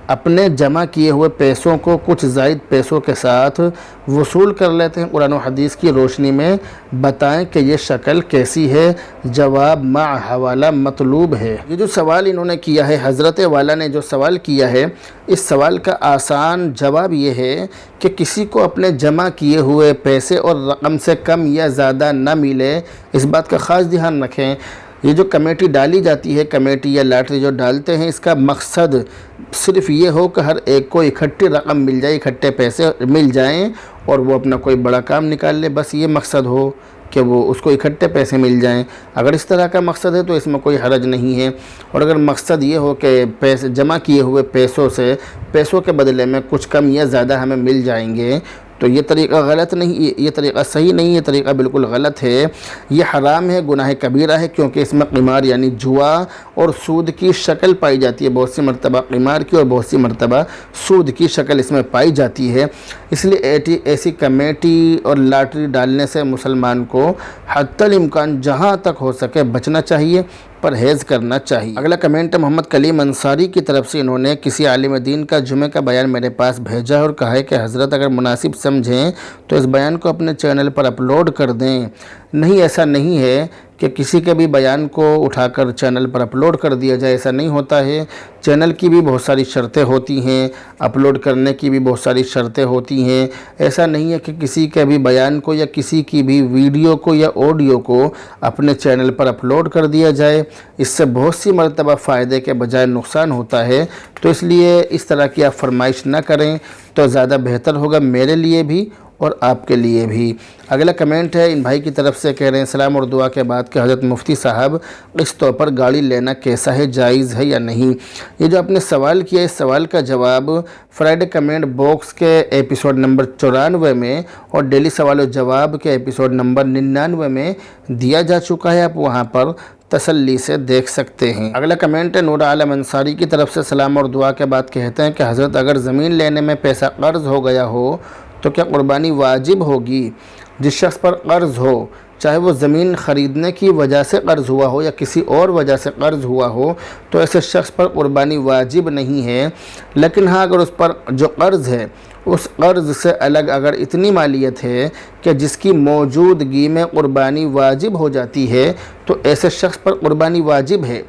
اپنے جمع کیے ہوئے پیسوں کو کچھ زائد پیسوں کے ساتھ وصول کر لیتے ہیں۔ قرآن و حدیث کی روشنی میں بتائیں کہ یہ شکل کیسی ہے؟ جواب مع حوالہ مطلوب ہے۔ یہ جو سوال انہوں نے کیا ہے، حضرت والا نے جو سوال کیا ہے، اس سوال کا آسان جواب یہ ہے کہ کسی کو اپنے جمع کیے ہوئے پیسے اور رقم سے کم یا زیادہ نہ ملے، اس بات کا خاص دھیان رکھیں۔ یہ جو کمیٹی ڈالی جاتی ہے، کمیٹی یا لاٹری جو ڈالتے ہیں، اس کا مقصد صرف یہ ہو کہ ہر ایک کو اکٹھی رقم مل جائے، اکٹھے پیسے مل جائیں اور وہ اپنا کوئی بڑا کام نکال لے، بس یہ مقصد ہو کہ وہ اس کو اکٹھے پیسے مل جائیں۔ اگر اس طرح کا مقصد ہے تو اس میں کوئی حرج نہیں ہے، اور اگر مقصد یہ ہو کہ پیسے جمع کیے ہوئے پیسوں کے بدلے میں کچھ کم یا زیادہ ہمیں مل جائیں گے، تو یہ طریقہ غلط نہیں، یہ طریقہ صحیح نہیں، یہ طریقہ بالکل غلط ہے، یہ حرام ہے، گناہ کبیرہ ہے، کیونکہ اس میں قمار یعنی جوا اور سود کی شکل پائی جاتی ہے۔ بہت سی مرتبہ قمار کی اور بہت سی مرتبہ سود کی شکل اس میں پائی جاتی ہے۔ اس لیے ایسی کمیٹی اور لاٹری ڈالنے سے مسلمان کو حتی الامکان جہاں تک ہو سکے بچنا چاہیے، پرہیز کرنا چاہیے۔ اگلا کمنٹ ہے محمد کلیم انصاری کی طرف سے، انہوں نے کسی عالم دین کا جمعہ کا بیان میرے پاس بھیجا ہے اور کہا ہے کہ حضرت اگر مناسب سمجھیں تو اس بیان کو اپنے چینل پر اپلوڈ کر دیں۔ نہیں، ایسا نہیں ہے کہ کسی کے بھی بیان کو اٹھا کر چینل پر اپلوڈ کر دیا جائے، ایسا نہیں ہوتا ہے۔ چینل کی بھی بہت ساری شرطیں ہوتی ہیں، اپلوڈ کرنے کی بھی بہت ساری شرطیں ہوتی ہیں۔ ایسا نہیں ہے کہ کسی کے بھی بیان کو یا کسی کی بھی ویڈیو کو یا آڈیو کو اپنے چینل پر اپلوڈ کر دیا جائے، اس سے بہت سی مرتبہ فائدے کے بجائے نقصان ہوتا ہے۔ تو اس لیے اس طرح کی آپ فرمائش نہ کریں تو زیادہ بہتر ہوگا، میرے لیے بھی اور آپ کے لیے بھی۔ اگلا کمنٹ ہے ان بھائی کی طرف سے، کہہ رہے ہیں سلام اور دعا کے بعد کہ حضرت مفتی صاحب قسطوں پر گاڑی لینا کیسا ہے، جائز ہے یا نہیں؟ یہ جو آپ نے سوال کیا، اس سوال کا جواب فرائیڈے کمنٹ باکس کے ایپیسوڈ نمبر 94 میں اور ڈیلی سوال و جواب کے ایپیسوڈ نمبر 99 میں دیا جا چکا ہے، آپ وہاں پر تسلی سے دیکھ سکتے ہیں۔ اگلا کمنٹ ہے نور عالم انصاری کی طرف سے، سلام اور دعا کے بعد کہتے ہیں کہ حضرت اگر زمین لینے میں پیسہ قرض ہو گیا ہو تو کیا قربانی واجب ہوگی؟ جس شخص پر قرض ہو، چاہے وہ زمین خریدنے کی وجہ سے قرض ہوا ہو یا کسی اور وجہ سے قرض ہوا ہو، تو ایسے شخص پر قربانی واجب نہیں ہے۔ لیکن ہاں، اگر اس پر جو قرض ہے اس قرض سے الگ اگر اتنی مالیت ہے کہ جس کی موجودگی میں قربانی واجب ہو جاتی ہے تو ایسے شخص پر قربانی واجب ہے۔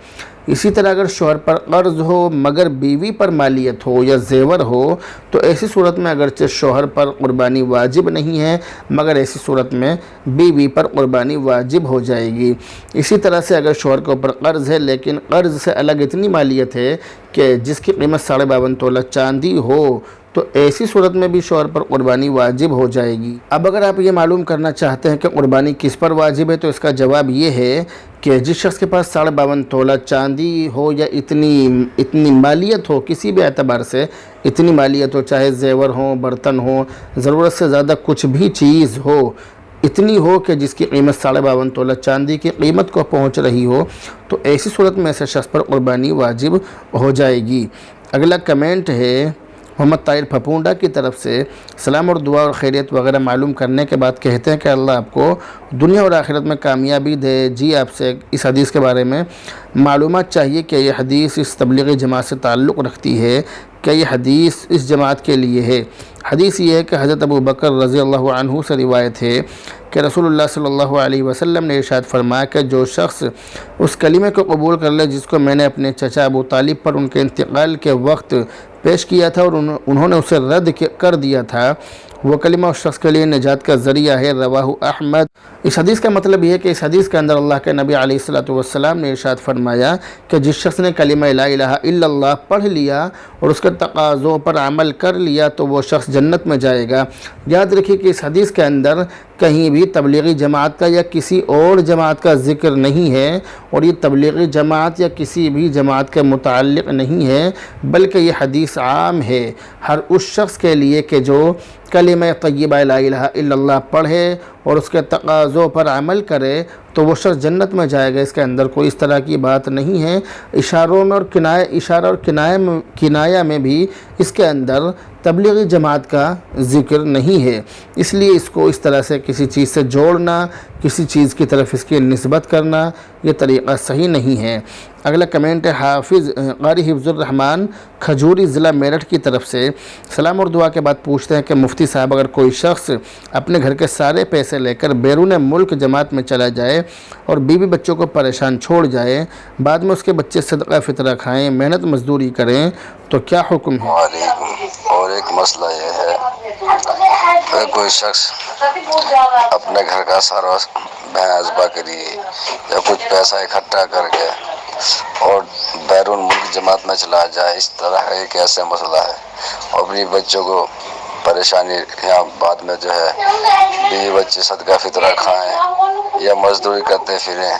اسی طرح اگر شوہر پر قرض ہو مگر بیوی پر مالیت ہو یا زیور ہو تو ایسی صورت میں اگرچہ شوہر پر قربانی واجب نہیں ہے مگر ایسی صورت میں بیوی پر قربانی واجب ہو جائے گی۔ اسی طرح سے اگر شوہر کے اوپر قرض ہے لیکن قرض سے الگ اتنی مالیت ہے کہ جس کی قیمت 52.5 تولہ چاندی ہو تو ایسی صورت میں بھی شوہر پر قربانی واجب ہو جائے گی۔ اب اگر آپ یہ معلوم کرنا چاہتے ہیں کہ قربانی کس پر واجب ہے تو اس کا جواب یہ ہے کہ جس شخص کے پاس 52.5 تولہ چاندی ہو یا اتنی مالیت ہو، کسی بھی اعتبار سے اتنی مالیت ہو، چاہے زیور ہوں، برتن ہوں، ضرورت سے زیادہ کچھ بھی چیز ہو، اتنی ہو کہ جس کی قیمت 52.5 تولہ چاندی کی قیمت کو پہنچ رہی ہو، تو ایسی صورت میں ایسے شخص پر قربانی واجب ہو جائے گی۔ اگلا کمنٹ ہے محمد طاہر پھپونڈا کی طرف سے، سلام اور دعا اور خیریت وغیرہ معلوم کرنے کے بعد کہتے ہیں کہ اللہ آپ کو دنیا اور آخرت میں کامیابی دے۔ جی، آپ سے اس حدیث کے بارے میں معلومات چاہیے کہ یہ حدیث اس تبلیغی جماعت سے تعلق رکھتی ہے کہ یہ حدیث اس جماعت کے لیے ہے۔ حدیث یہ ہے کہ حضرت ابو بکر رضی اللہ عنہ سے روایت ہے کہ رسول اللہ صلی اللہ علیہ وسلم نے ارشاد فرمایا کہ جو شخص اس کلمے کو قبول کر لے جس کو میں نے اپنے چچا ابو طالب پر ان کے انتقال کے وقت پیش کیا تھا اور انہوں نے اسے رد کر دیا تھا، وہ کلمہ اس شخص کے لیے نجات کا ذریعہ ہے۔ رواہ احمد۔ اس حدیث کا مطلب یہ ہے کہ اس حدیث کے اندر اللہ کے نبی علیہ الصلوۃ نے ارشاد فرمایا کہ جس شخص نے کلمہ لا الہ الا اللہ پڑھ لیا اور اس کے تقاضوں پر عمل کر لیا تو وہ شخص جنت میں جائے گا۔ یاد رکھیے کہ اس حدیث کے اندر کہیں بھی تبلیغی جماعت کا یا کسی اور جماعت کا ذکر نہیں ہے اور یہ تبلیغی جماعت یا کسی بھی جماعت کے متعلق نہیں ہے، بلکہ یہ حدیث عام ہے ہر اس شخص کے لیے کہ جو کلمہ طیبہ لا الہ الا اللہ پڑھے اور اس کے تقاضوں پر عمل کرے تو وہ شخص جنت میں جائے گا۔ اس کے اندر کوئی اس طرح کی بات نہیں ہے۔ اشاروں میں اور اشارہ اور کنایہ میں بھی اس کے اندر تبلیغی جماعت کا ذکر نہیں ہے، اس لیے اس کو اس طرح سے کسی چیز سے جوڑنا، کسی چیز کی طرف اس کی نسبت کرنا، یہ طریقہ صحیح نہیں ہے۔ اگلا کمنٹ ہے قاری حفظ الرحمان کھجوری ضلع میرٹھ کی طرف سے، سلام اور دعا کے بعد پوچھتے ہیں کہ مفتی صاحب اگر کوئی شخص اپنے گھر کے سارے پیسے لے کر بیرون ملک جماعت میں چلا جائے اور بیوی بچوں کو پریشان چھوڑ جائے، بعد میں اس کے بچے صدقہ فطرہ کھائیں، محنت مزدوری کریں تو کیا حکم ہے؟ اور ایک مسئلہ یہ ہے کہ کوئی شخص اپنے گھر کا سارا بھینس بکری یا کچھ پیسہ اکٹھا کر کے اور بیرون ملک جماعت میں چلا جائے، اس طرح ایک ایسا مسئلہ ہے، اور اپنی بچوں کو پریشانی یہاں بعد میں جو ہے بیوی بچے صدقہ فطرہ کھائیں یا مزدوری کرتے پھریں،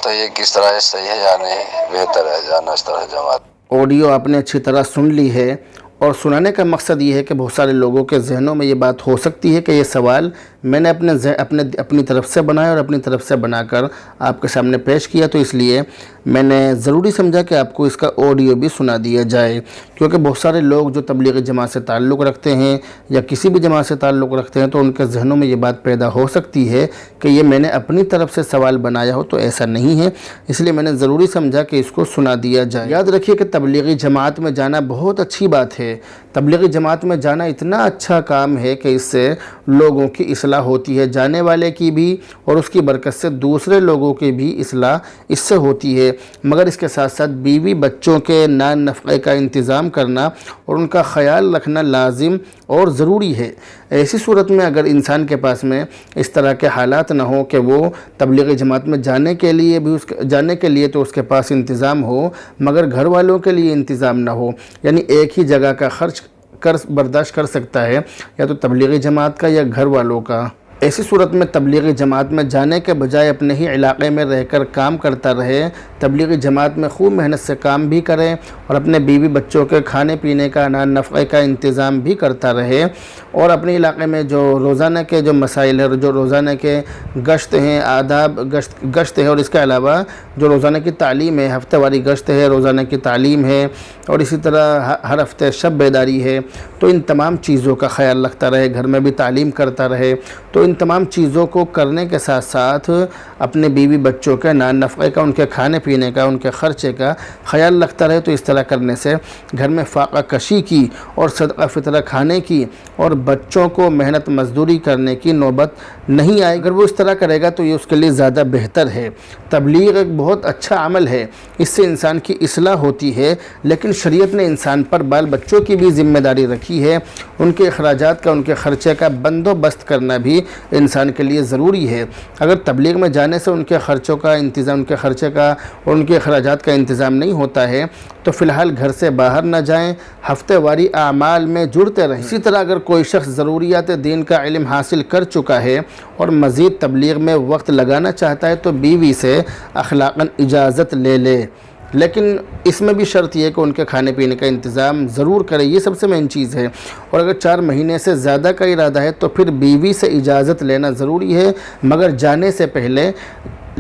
تو یہ کس طرح صحیح ہے یا نہیں؟ بہتر ہے جانا اس طرح جماعت۔ آڈیو آپ نے اچھی طرح سن لی ہے اور سنانے کا مقصد یہ ہے کہ بہت سارے لوگوں کے ذہنوں میں یہ بات ہو سکتی ہے کہ یہ سوال میں نے اپنی طرف سے بنایا اور اپنی طرف سے بنا کر آپ کے سامنے پیش کیا، تو اس لیے میں نے ضروری سمجھا کہ آپ کو اس کا آڈیو بھی سنا دیا جائے، کیونکہ بہت سارے لوگ جو تبلیغی جماعت سے تعلق رکھتے ہیں یا کسی بھی جماعت سے تعلق رکھتے ہیں تو ان کے ذہنوں میں یہ بات پیدا ہو سکتی ہے کہ یہ میں نے اپنی طرف سے سوال بنایا ہو، تو ایسا نہیں ہے۔ اس لیے میں نے ضروری سمجھا کہ اس کو سنا دیا جائے۔ یاد رکھیے کہ تبلیغی جماعت میں جانا بہت اچھی بات ہے۔ تبلیغی جماعت میں جانا اتنا اچھا کام ہے کہ اس سے لوگوں کی اصلاح ہوتی ہے، جانے والے کی بھی، اور اس کی برکت سے دوسرے لوگوں کی بھی اصلاح اس سے ہوتی ہے، مگر اس کے ساتھ ساتھ بیوی بچوں کے نان نفقے کا انتظام کرنا اور ان کا خیال رکھنا لازم اور ضروری ہے۔ ایسی صورت میں اگر انسان کے پاس میں اس طرح کے حالات نہ ہوں کہ وہ تبلیغی جماعت میں جانے کے لیے تو اس کے پاس انتظام ہو، مگر گھر والوں کے لیے انتظام نہ ہو، یعنی ایک ہی جگہ کا خرچ برداشت کر سکتا ہے، یا تو تبلیغی جماعت کا یا گھر والوں کا۔ ایسی صورت میں تبلیغی جماعت میں جانے کے بجائے اپنے ہی علاقے میں رہ کر کام کرتا رہے، تبلیغی جماعت میں خوب محنت سے کام بھی کرے اور اپنے بیوی بچوں کے کھانے پینے کا نان نفقے کا انتظام بھی کرتا رہے، اور اپنے علاقے میں جو روزانہ کے جو مسائل ہیں، جو روزانہ کے گشت ہیں، آداب گشت ہے، اور اس کے علاوہ جو روزانہ کی تعلیم ہے، ہفتہ واری گشت ہے، روزانہ کی تعلیم ہے، اور اسی طرح ہر ہفتے شب بیداری ہے، تو ان تمام چیزوں کا خیال رکھتا رہے، گھر میں بھی تعلیم کرتا رہے، تو ان تمام چیزوں کو کرنے کے ساتھ ساتھ اپنے بیوی بچوں کے نان نفقے کا، ان کے کھانے پینے کا، ان کے خرچے کا خیال رکھتا رہے، تو اس طرح کرنے سے گھر میں فاقہ کشی کی اور صدقہ فطرہ کھانے کی اور بچوں کو محنت مزدوری کرنے کی نوبت نہیں آئے۔ اگر وہ اس طرح کرے گا تو یہ اس کے لیے زیادہ بہتر ہے۔ تبلیغ ایک بہت اچھا عمل ہے، اس سے انسان کی اصلاح ہوتی ہے، لیکن شریعت نے انسان پر بال بچوں کی بھی ذمہ داری رکھی ہے، ان کے اخراجات کا، ان کے خرچے کا بندوبست کرنا بھی انسان کے لیے ضروری ہے۔ اگر تبلیغ میں جانے سے ان کے خرچوں کا انتظام، ان کے خرچے کا اور ان کے اخراجات کا انتظام نہیں ہوتا ہے تو فی الحال گھر سے باہر نہ جائیں، ہفتے واری اعمال میں جڑتے رہیں۔ اسی طرح اگر کوئی شخص ضروریات دین کا علم حاصل کر چکا ہے اور مزید تبلیغ میں وقت لگانا چاہتا ہے تو بیوی سے اخلاقاً اجازت لے لے، لیکن اس میں بھی شرط یہ ہے کہ ان کے کھانے پینے کا انتظام ضرور کرے، یہ سب سے مین چیز ہے۔ اور اگر 4 مہینے سے زیادہ کا ارادہ ہے تو پھر بیوی سے اجازت لینا ضروری ہے، مگر جانے سے پہلے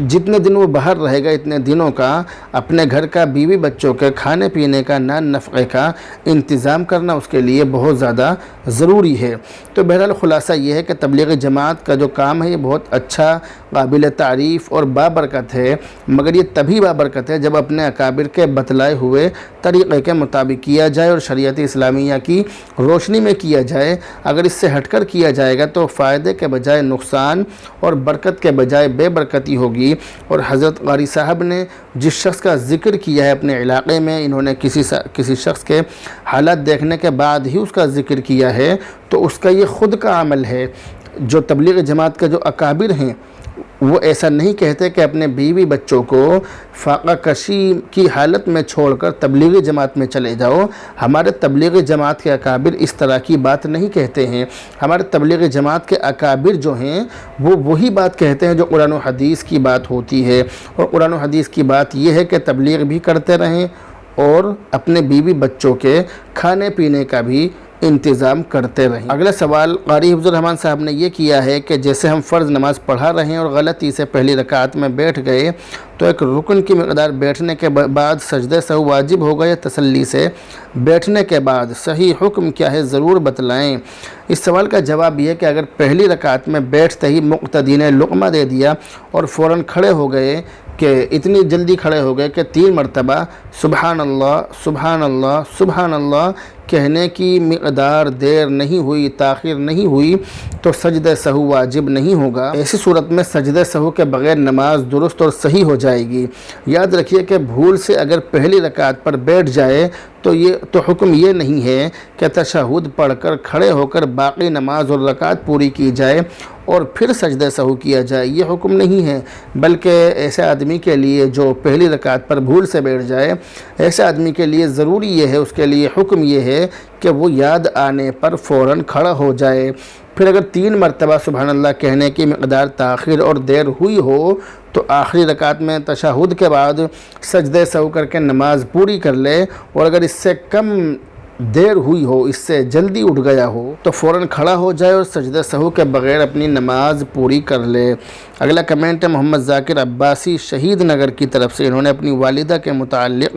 جتنے دن وہ باہر رہے گا اتنے دنوں کا اپنے گھر کا، بیوی بچوں کے کھانے پینے کا، نان نفقے کا انتظام کرنا اس کے لیے بہت زیادہ ضروری ہے۔ تو بہرحال خلاصہ یہ ہے کہ تبلیغی جماعت کا جو کام ہے یہ بہت اچھا، قابل تعریف اور بابرکت ہے، مگر یہ تبھی بابرکت ہے جب اپنے اکابر کے بتلائے ہوئے طریقے کے مطابق کیا جائے اور شریعت اسلامیہ کی روشنی میں کیا جائے۔ اگر اس سے ہٹ کر کیا جائے گا تو فائدے کے بجائے نقصان اور برکت کے بجائے بے برکتی ہوگی۔ اور حضرت قاری صاحب نے جس شخص کا ذکر کیا ہے اپنے علاقے میں، انہوں نے کسی شخص کے حالات دیکھنے کے بعد ہی اس کا ذکر کیا ہے، تو اس کا یہ خود کا عمل ہے۔ جو تبلیغ جماعت کے جو اکابر ہیں وہ ایسا نہیں کہتے کہ اپنے بیوی بچوں کو فاقہ کشی کی حالت میں چھوڑ کر تبلیغی جماعت میں چلے جاؤ۔ ہمارے تبلیغی جماعت کے اکابر اس طرح کی بات نہیں کہتے ہیں۔ ہمارے تبلیغی جماعت کے اکابر جو ہیں وہ وہی بات کہتے ہیں جو قرآن و حدیث کی بات ہوتی ہے، اور قرآن و حدیث کی بات یہ ہے کہ تبلیغ بھی کرتے رہیں اور اپنے بیوی بچوں کے کھانے پینے کا بھی انتظام کرتے رہیں۔ اگلا سوال قاری حفظ الرحمان صاحب نے یہ کیا ہے کہ جیسے ہم فرض نماز پڑھا رہے ہیں اور غلطی سے پہلی رکعت میں بیٹھ گئے تو ایک رکن کی مقدار بیٹھنے کے بعد سجدہ سہو واجب ہوگا یا تسلی سے بیٹھنے کے بعد؟ صحیح حکم کیا ہے ضرور بتلائیں۔ اس سوال کا جواب یہ ہے کہ اگر پہلی رکعت میں بیٹھتے ہی مقتدی نے لقمہ دے دیا اور فوراً کھڑے ہو گئے، کہ اتنی جلدی کھڑے ہو گئے کہ 3 مرتبہ سبحان اللہ سبحان اللہ سبحان اللہ کہنے کی مقدار دیر نہیں ہوئی، تاخیر نہیں ہوئی، تو سجدہ سہو واجب نہیں ہوگا۔ ایسی صورت میں سجدہ سہو کے بغیر نماز درست اور صحیح ہو جائے گی۔ یاد رکھیے کہ بھول سے اگر پہلی رکعت پر بیٹھ جائے تو حکم یہ نہیں ہے کہ تشہد پڑھ کر کھڑے ہو کر باقی نماز اور رکعت پوری کی جائے اور پھر سجدہ سہو کیا جائے، یہ حکم نہیں ہے، بلکہ ایسے آدمی کے لیے جو پہلی رکعت پر بھول سے بیٹھ جائے، ایسے آدمی کے لیے ضروری یہ ہے، اس کے لیے حکم یہ ہے کہ وہ یاد آنے پر فوراً کھڑا ہو جائے۔ پھر اگر 3 مرتبہ سبحان اللہ کہنے کی مقدار تاخیر اور دیر ہوئی ہو تو آخری رکعت میں تشہد کے بعد سجدہ سہو کر کے نماز پوری کر لے، اور اگر اس سے کم دیر ہوئی ہو، اس سے جلدی اٹھ گیا ہو تو فوراً کھڑا ہو جائے اور سجدہ سہو کے بغیر اپنی نماز پوری کر لے۔ اگلا کمنٹ ہے محمد ذاکر عباسی شہید نگر کی طرف سے۔ انہوں نے اپنی والدہ کے متعلق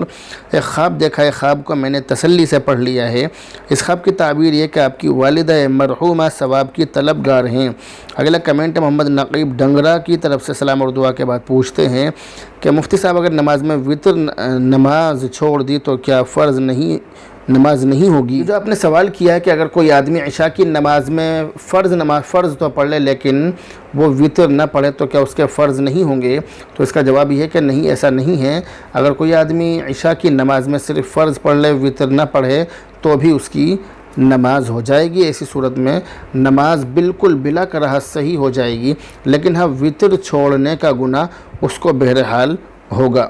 ایک خواب دیکھا ہے، خواب کو میں نے تسلی سے پڑھ لیا ہے۔ اس خواب کی تعبیر یہ کہ آپ کی والدہ مرحومہ ثواب کی طلبگار ہیں۔ اگلا کمنٹ ہے محمد نقیب ڈنگرا کی طرف سے۔ سلام اور دعا کے بعد پوچھتے ہیں کہ مفتی صاحب اگر نماز میں وتر نماز چھوڑ دی تو کیا نماز نہیں ہوگی؟ جو آپ نے سوال کیا ہے کہ اگر کوئی آدمی عشاء کی نماز میں فرض تو پڑھ لے لیکن وہ وتر نہ پڑھے تو کیا اس کے فرض نہیں ہوں گے؟ تو اس کا جواب یہ ہے کہ نہیں، ایسا نہیں ہے۔ اگر کوئی آدمی عشاء کی نماز میں صرف فرض پڑھ لے، وتر نہ پڑھے تو بھی اس کی نماز ہو جائے گی۔ ایسی صورت میں نماز بالکل بلا کراہت صحیح ہو جائے گی، لیکن ہاں وتر چھوڑنے کا گناہ اس کو بہرحال ہوگا۔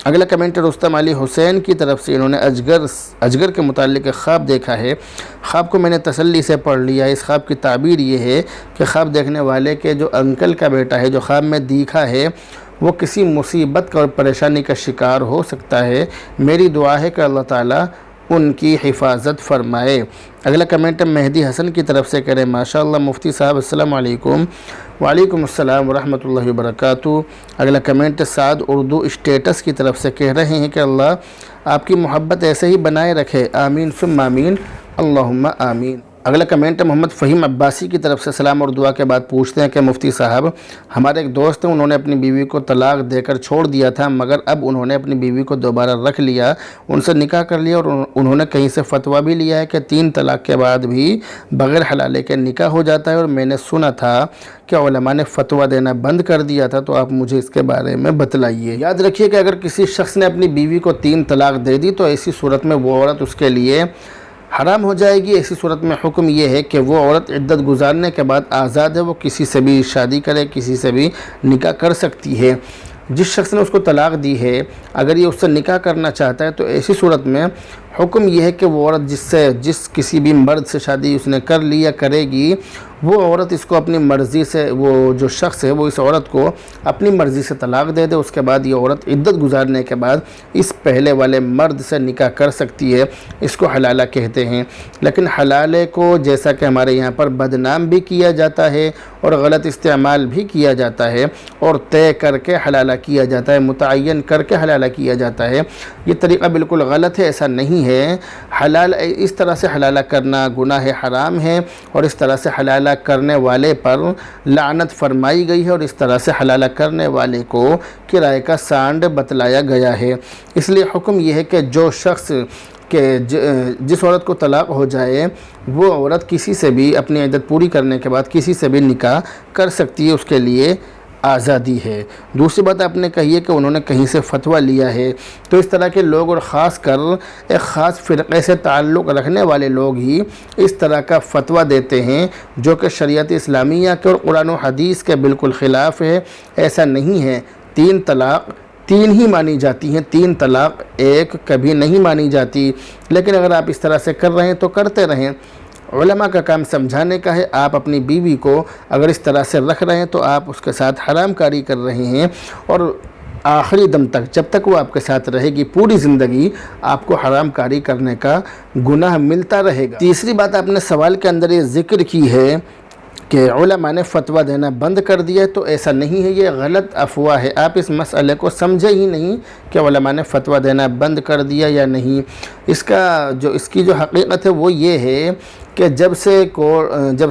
اگلا کمنٹ رستم علی حسین کی طرف سے۔ انہوں نے اجگر کے متعلق ایک خواب دیکھا ہے، خواب کو میں نے تسلی سے پڑھ لیا ہے۔ اس خواب کی تعبیر یہ ہے کہ خواب دیکھنے والے کے جو انکل کا بیٹا ہے جو خواب میں دیکھا ہے وہ کسی مصیبت اور پریشانی کا شکار ہو سکتا ہے۔ میری دعا ہے کہ اللہ تعالیٰ ان کی حفاظت فرمائے۔ اگلا کمنٹ مہدی حسن کی طرف سے کریں ماشاءاللہ مفتی صاحب السلام علیکم۔ وعلیکم السلام ورحمۃ اللہ وبرکاتہ۔ اگلا کمنٹ سعد اردو اسٹیٹس کی طرف سے کہہ رہے ہیں کہ اللہ آپ کی محبت ایسے ہی بنائے رکھے، آمین ثم آمین، اللہم آمین۔ اگلا کمنٹ محمد فہیم عباسی کی طرف سے۔ سلام اور دعا کے بعد پوچھتے ہیں کہ مفتی صاحب ہمارے ایک دوست ہیں، انہوں نے اپنی بیوی کو طلاق دے کر چھوڑ دیا تھا، مگر اب انہوں نے اپنی بیوی کو دوبارہ رکھ لیا، ان سے نکاح کر لیا، اور انہوں نے کہیں سے فتویٰ بھی لیا ہے کہ 3 طلاق کے بعد بھی بغیر حلالے کے نکاح ہو جاتا ہے، اور میں نے سنا تھا کہ علماء نے فتویٰ دینا بند کر دیا تھا، تو آپ مجھے اس کے بارے میں بتلائیے۔ یاد رکھیے کہ اگر کسی شخص نے اپنی بیوی کو 3 طلاق دے دی تو ایسی صورت میں وہ عورت اس کے لیے حرام ہو جائے گی۔ ایسی صورت میں حکم یہ ہے کہ وہ عورت عدت گزارنے کے بعد آزاد ہے، وہ کسی سے بھی شادی کرے، کسی سے بھی نکاح کر سکتی ہے۔ جس شخص نے اس کو طلاق دی ہے اگر یہ اس سے نکاح کرنا چاہتا ہے تو ایسی صورت میں حکم یہ ہے کہ وہ عورت جس کسی بھی مرد سے شادی اس نے کر لی یا کرے گی، وہ عورت اس کو اپنی مرضی سے، وہ جو شخص ہے وہ اس عورت کو اپنی مرضی سے طلاق دے دے۔ اس کے بعد یہ عورت عدت گزارنے کے بعد اس پہلے والے مرد سے نکاح کر سکتی ہے، اس کو حلالہ کہتے ہیں۔ لیکن حلالے کو جیسا کہ ہمارے یہاں پر بدنام بھی کیا جاتا ہے اور غلط استعمال بھی کیا جاتا ہے اور طے کر کے حلالہ کیا جاتا ہے، متعین کر کے حلالہ کیا جاتا ہے، یہ طریقہ بالکل غلط ہے، ایسا نہیں ہے۔ اس طرح سے حلالہ کرنا گناہ حرام ہے اور اس طرح سے حلالہ کرنے والے پر لعنت فرمائی گئی ہے، اور اس طرح سے حلالہ کرنے والے کو کرائے کا سانڈ بتلایا گیا ہے۔ اس لیے حکم یہ ہے کہ جو شخص کہ جس عورت کو طلاق ہو جائے وہ عورت کسی سے بھی اپنی عدت پوری کرنے کے بعد کسی سے بھی نکاح کر سکتی ہے، اس کے لیے آزادی ہے۔ دوسری بات آپ نے کہی ہے کہ انہوں نے کہیں سے فتویٰ لیا ہے، تو اس طرح کے لوگ اور خاص کر ایک خاص فرقے سے تعلق رکھنے والے لوگ ہی اس طرح کا فتویٰ دیتے ہیں جو کہ شریعت اسلامیہ کے اور قرآن و حدیث کے بالکل خلاف ہے۔ ایسا نہیں ہے، 3 طلاق 3 ہی مانی جاتی ہیں، 3 طلاق 1 کبھی نہیں مانی جاتی۔ لیکن اگر آپ اس طرح سے کر رہے ہیں تو کرتے رہیں، علماء کا کام سمجھانے کا ہے۔ آپ اپنی بیوی کو اگر اس طرح سے رکھ رہے ہیں تو آپ اس کے ساتھ حرام کاری کر رہے ہیں، اور آخری دم تک جب تک وہ آپ کے ساتھ رہے گی پوری زندگی آپ کو حرام کاری کرنے کا گناہ ملتا رہے گا۔ تیسری بات آپ نے سوال کے اندر یہ ذکر کی ہے کہ علماء نے فتویٰ دینا بند کر دیا ہے، تو ایسا نہیں ہے، یہ غلط افواہ ہے۔ آپ اس مسئلے کو سمجھے ہی نہیں کہ علماء نے فتویٰ دینا بند کر دیا یا نہیں۔ اس کی جو حقیقت ہے وہ یہ ہے کہ جب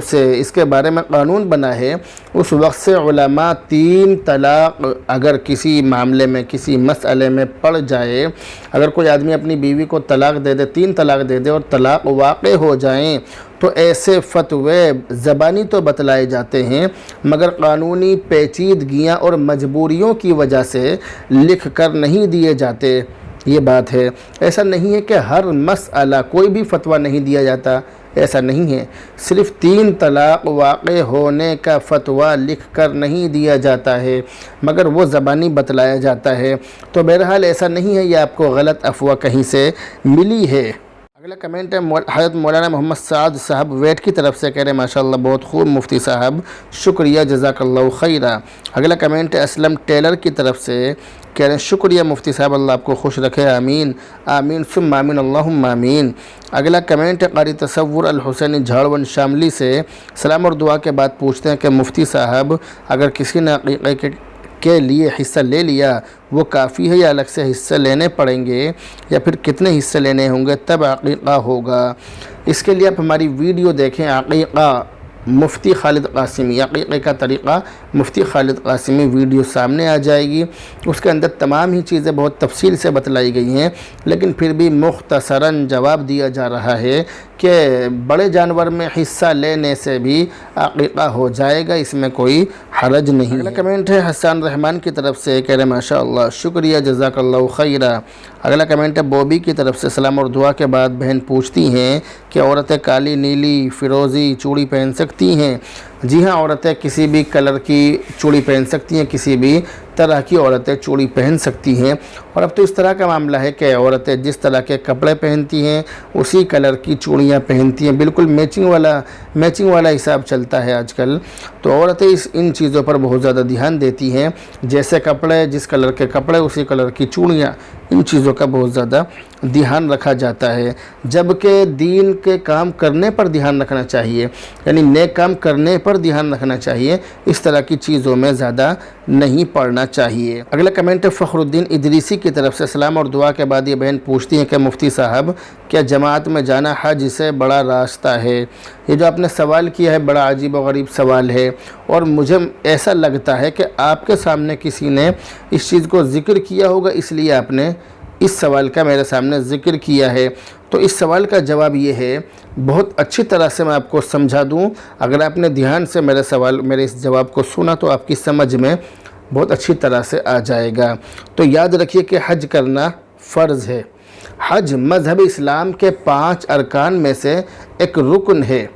سے اس کے بارے میں قانون بنا ہے اس وقت سے علماء 3 طلاق اگر کسی معاملے میں کسی مسئلے میں پڑ جائے، اگر کوئی آدمی اپنی بیوی کو طلاق دے دے، 3 طلاق دے دے اور طلاق واقع ہو جائیں تو ایسے فتوے زبانی تو بتلائے جاتے ہیں مگر قانونی پیچیدگیاں اور مجبوریوں کی وجہ سے لکھ کر نہیں دیے جاتے۔ یہ بات ہے، ایسا نہیں ہے کہ ہر مسئلہ کوئی بھی فتویٰ نہیں دیا جاتا، ایسا نہیں ہے، صرف 3 طلاق واقع ہونے کا فتویٰ لکھ کر نہیں دیا جاتا ہے مگر وہ زبانی بتلایا جاتا ہے۔ تو بہرحال ایسا نہیں ہے، یہ آپ کو غلط افواہ کہیں سے ملی ہے۔ اگلا کمنٹ ہے حضرت مولانا محمد سعد صاحب ویٹ کی طرف سے، کہہ رہے ہیں ماشاءاللہ بہت خوب مفتی صاحب، شکریہ جزاک اللہ خیرہ۔ اگلا کمنٹ ہے اسلم ٹیلر کی طرف سے، کہہ رہے ہیں شکریہ مفتی صاحب، اللہ آپ کو خوش رکھے، آمین آمین ثم آمین اللہم آمین۔ اگلا کمنٹ ہے قاری تصور الحسینی جھاڑون شاملی سے، سلام اور دعا کے بعد پوچھتے ہیں کہ مفتی صاحب اگر کسی نے عقیقے کے لیے حصہ لے لیا وہ کافی ہے یا الگ سے حصہ لینے پڑیں گے یا پھر کتنے حصے لینے ہوں گے تب عقیقہ ہوگا؟ اس کے لیے آپ ہماری ویڈیو دیکھیں عقیقہ مفتی خالد قاسمی، عقیقے کا طریقہ مفتی خالد قاسمی، ویڈیو سامنے آ جائے گی۔ اس کے اندر تمام ہی چیزیں بہت تفصیل سے بتلائی گئی ہیں، لیکن پھر بھی مختصراً جواب دیا جا رہا ہے کہ بڑے جانور میں حصہ لینے سے بھی عقیقہ ہو جائے گا، اس میں کوئی حرج نہیں۔ اگلا کمنٹ ہے حسان رحمان کی طرف سے، کہہ رہے ہیں ماشاءاللہ شکریہ جزاک اللہ خیرہ۔ اگلا کمنٹ ہے بوبی کی طرف سے، سلام اور دعا کے بعد بہن پوچھتی ہیں کہ عورتیں کالی، نیلی، فیروزی چوڑی پہن سکتی ہیں؟ جی ہاں، عورتیں کسی بھی کلر کی چوڑی پہن سکتی ہیں، کسی بھی طرح کی عورتیں چوڑی پہن سکتی ہیں، اور اب تو اس طرح کا معاملہ ہے کہ عورتیں جس طرح کے کپڑے پہنتی ہیں اسی کلر کی چوڑیاں پہنتی ہیں، بالکل میچنگ والا حساب چلتا ہے آج کل۔ تو عورتیں ان چیزوں پر بہت زیادہ دھیان دیتی ہیں، جیسے کپڑے، جس کلر کے کپڑے اسی کلر کی چوڑیاں، ان چیزوں کا بہت زیادہ دھیان رکھا جاتا ہے، جبکہ دین کے کام کرنے پر دھیان رکھنا چاہیے، یعنی نیک کام کرنے پر دھیان رکھنا چاہیے، اس طرح کی چیزوں میں زیادہ نہیں پڑنا چاہیے۔ اگلا کمنٹ ہے فخر الدین ادریسی کی طرف سے، سلام اور دعا کے بعد یہ بہن پوچھتی ہیں کہ مفتی صاحب کیا جماعت میں جانا حج سے بڑا راستہ ہے؟ یہ جو آپ نے سوال کیا ہے بڑا عجیب و غریب سوال ہے، اور مجھے ایسا لگتا ہے کہ آپ کے سامنے کسی نے اس چیز کو ذکر کیا ہوگا، اس لیے آپ نے اس سوال کا میرے سامنے ذکر کیا ہے۔ تو اس سوال کا جواب یہ ہے، بہت اچھی طرح سے میں آپ کو سمجھا دوں، اگر آپ نے دھیان سے میرے اس جواب کو سنا تو آپ کی سمجھ میں بہت اچھی طرح سے آ جائے گا۔ تو یاد رکھیے کہ حج کرنا فرض ہے۔ حج مذہب اسلام کے 5 ارکان میں سے ایک رکن ہے۔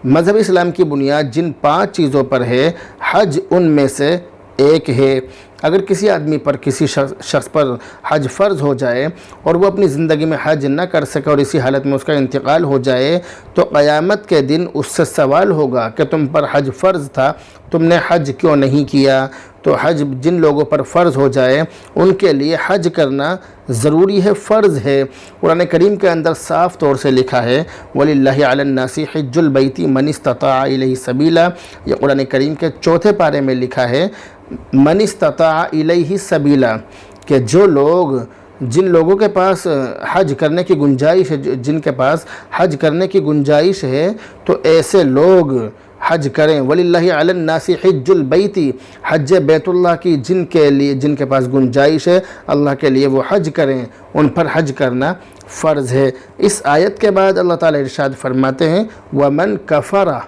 مذہب اسلام کی بنیاد جن 5 چیزوں پر ہے، حج ان میں سے ایک ہے۔ اگر کسی آدمی پر، کسی شخص پر حج فرض ہو جائے اور وہ اپنی زندگی میں حج نہ کر سکے اور اسی حالت میں اس کا انتقال ہو جائے تو قیامت کے دن اس سے سوال ہوگا کہ تم پر حج فرض تھا، تم نے حج کیوں نہیں کیا؟ تو حج جن لوگوں پر فرض ہو جائے ان کے لیے حج کرنا ضروری ہے، فرض ہے۔ قرآن کریم کے اندر صاف طور سے لکھا ہے وَلِلَّهِ عَلَى النَّاسِ حِجُّ الْبَيْتِ مَنِ اسْتَطَاعَ إِلَيْهِ سَبِيلًا، یہ قرآن کریم کے 4 پارے میں لکھا ہے من استطاع الیہ سبیلا، کہ جن لوگوں کے پاس حج کرنے کی گنجائش ہے، جن کے پاس حج کرنے کی گنجائش ہے تو ایسے لوگ حج کریں۔ وَلِلَّهِ عَلَى النَّاسِ حِجُّ الْبَيْتِ، حج بیت اللہ کی جن کے پاس گنجائش ہے اللہ کے لیے وہ حج کریں، ان پر حج کرنا فرض ہے۔ اس آیت کے بعد اللہ تعالیٰ ارشاد فرماتے ہیں وَمَنْ كَفَرَ،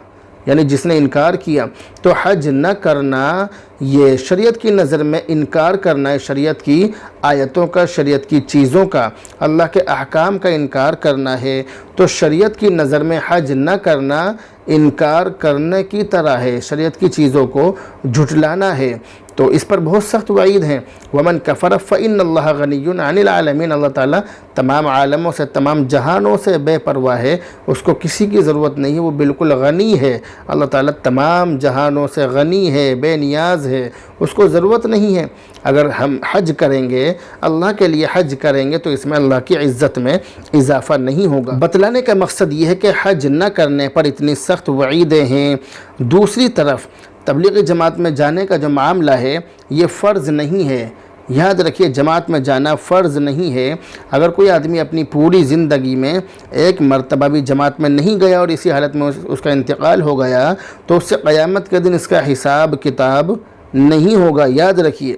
یعنی جس نے انکار کیا، تو حج نہ کرنا یہ شریعت کی نظر میں انکار کرنا ہے، شریعت کی آیتوں کا، شریعت کی چیزوں کا، اللہ کے احکام کا انکار کرنا ہے۔ تو شریعت کی نظر میں حج نہ کرنا انکار کرنے کی طرح ہے، شریعت کی چیزوں کو جھٹلانا ہے، تو اس پر بہت سخت وعید ہیں۔ وَمَنْ كَفَرَ فَإِنَّ اللَّهَ غَنِيٌّ عَنِ الْعَالَمِينَ، اللہ تعالیٰ تمام عالموں سے، تمام جہانوں سے بے پرواہ ہے، اس کو کسی کی ضرورت نہیں ہے، وہ بالکل غنی ہے۔ اللہ تعالیٰ تمام جہانوں سے غنی ہے، بے نیاز ہے، اس کو ضرورت نہیں ہے۔ اگر ہم حج کریں گے، اللہ کے لیے حج کریں گے، تو اس میں اللہ کی عزت میں اضافہ نہیں ہوگا۔ بتلانے کا مقصد یہ ہے کہ حج نہ کرنے پر اتنی سخت وعیدیں ہیں۔ دوسری طرف تبلیغی جماعت میں جانے کا جو معاملہ ہے یہ فرض نہیں ہے، یاد رکھیے جماعت میں جانا فرض نہیں ہے۔ اگر کوئی آدمی اپنی پوری زندگی میں ایک مرتبہ بھی جماعت میں نہیں گیا اور اسی حالت میں اس کا انتقال ہو گیا تو اس سے قیامت کے دن اس کا حساب کتاب نہیں ہوگا، یاد رکھیے۔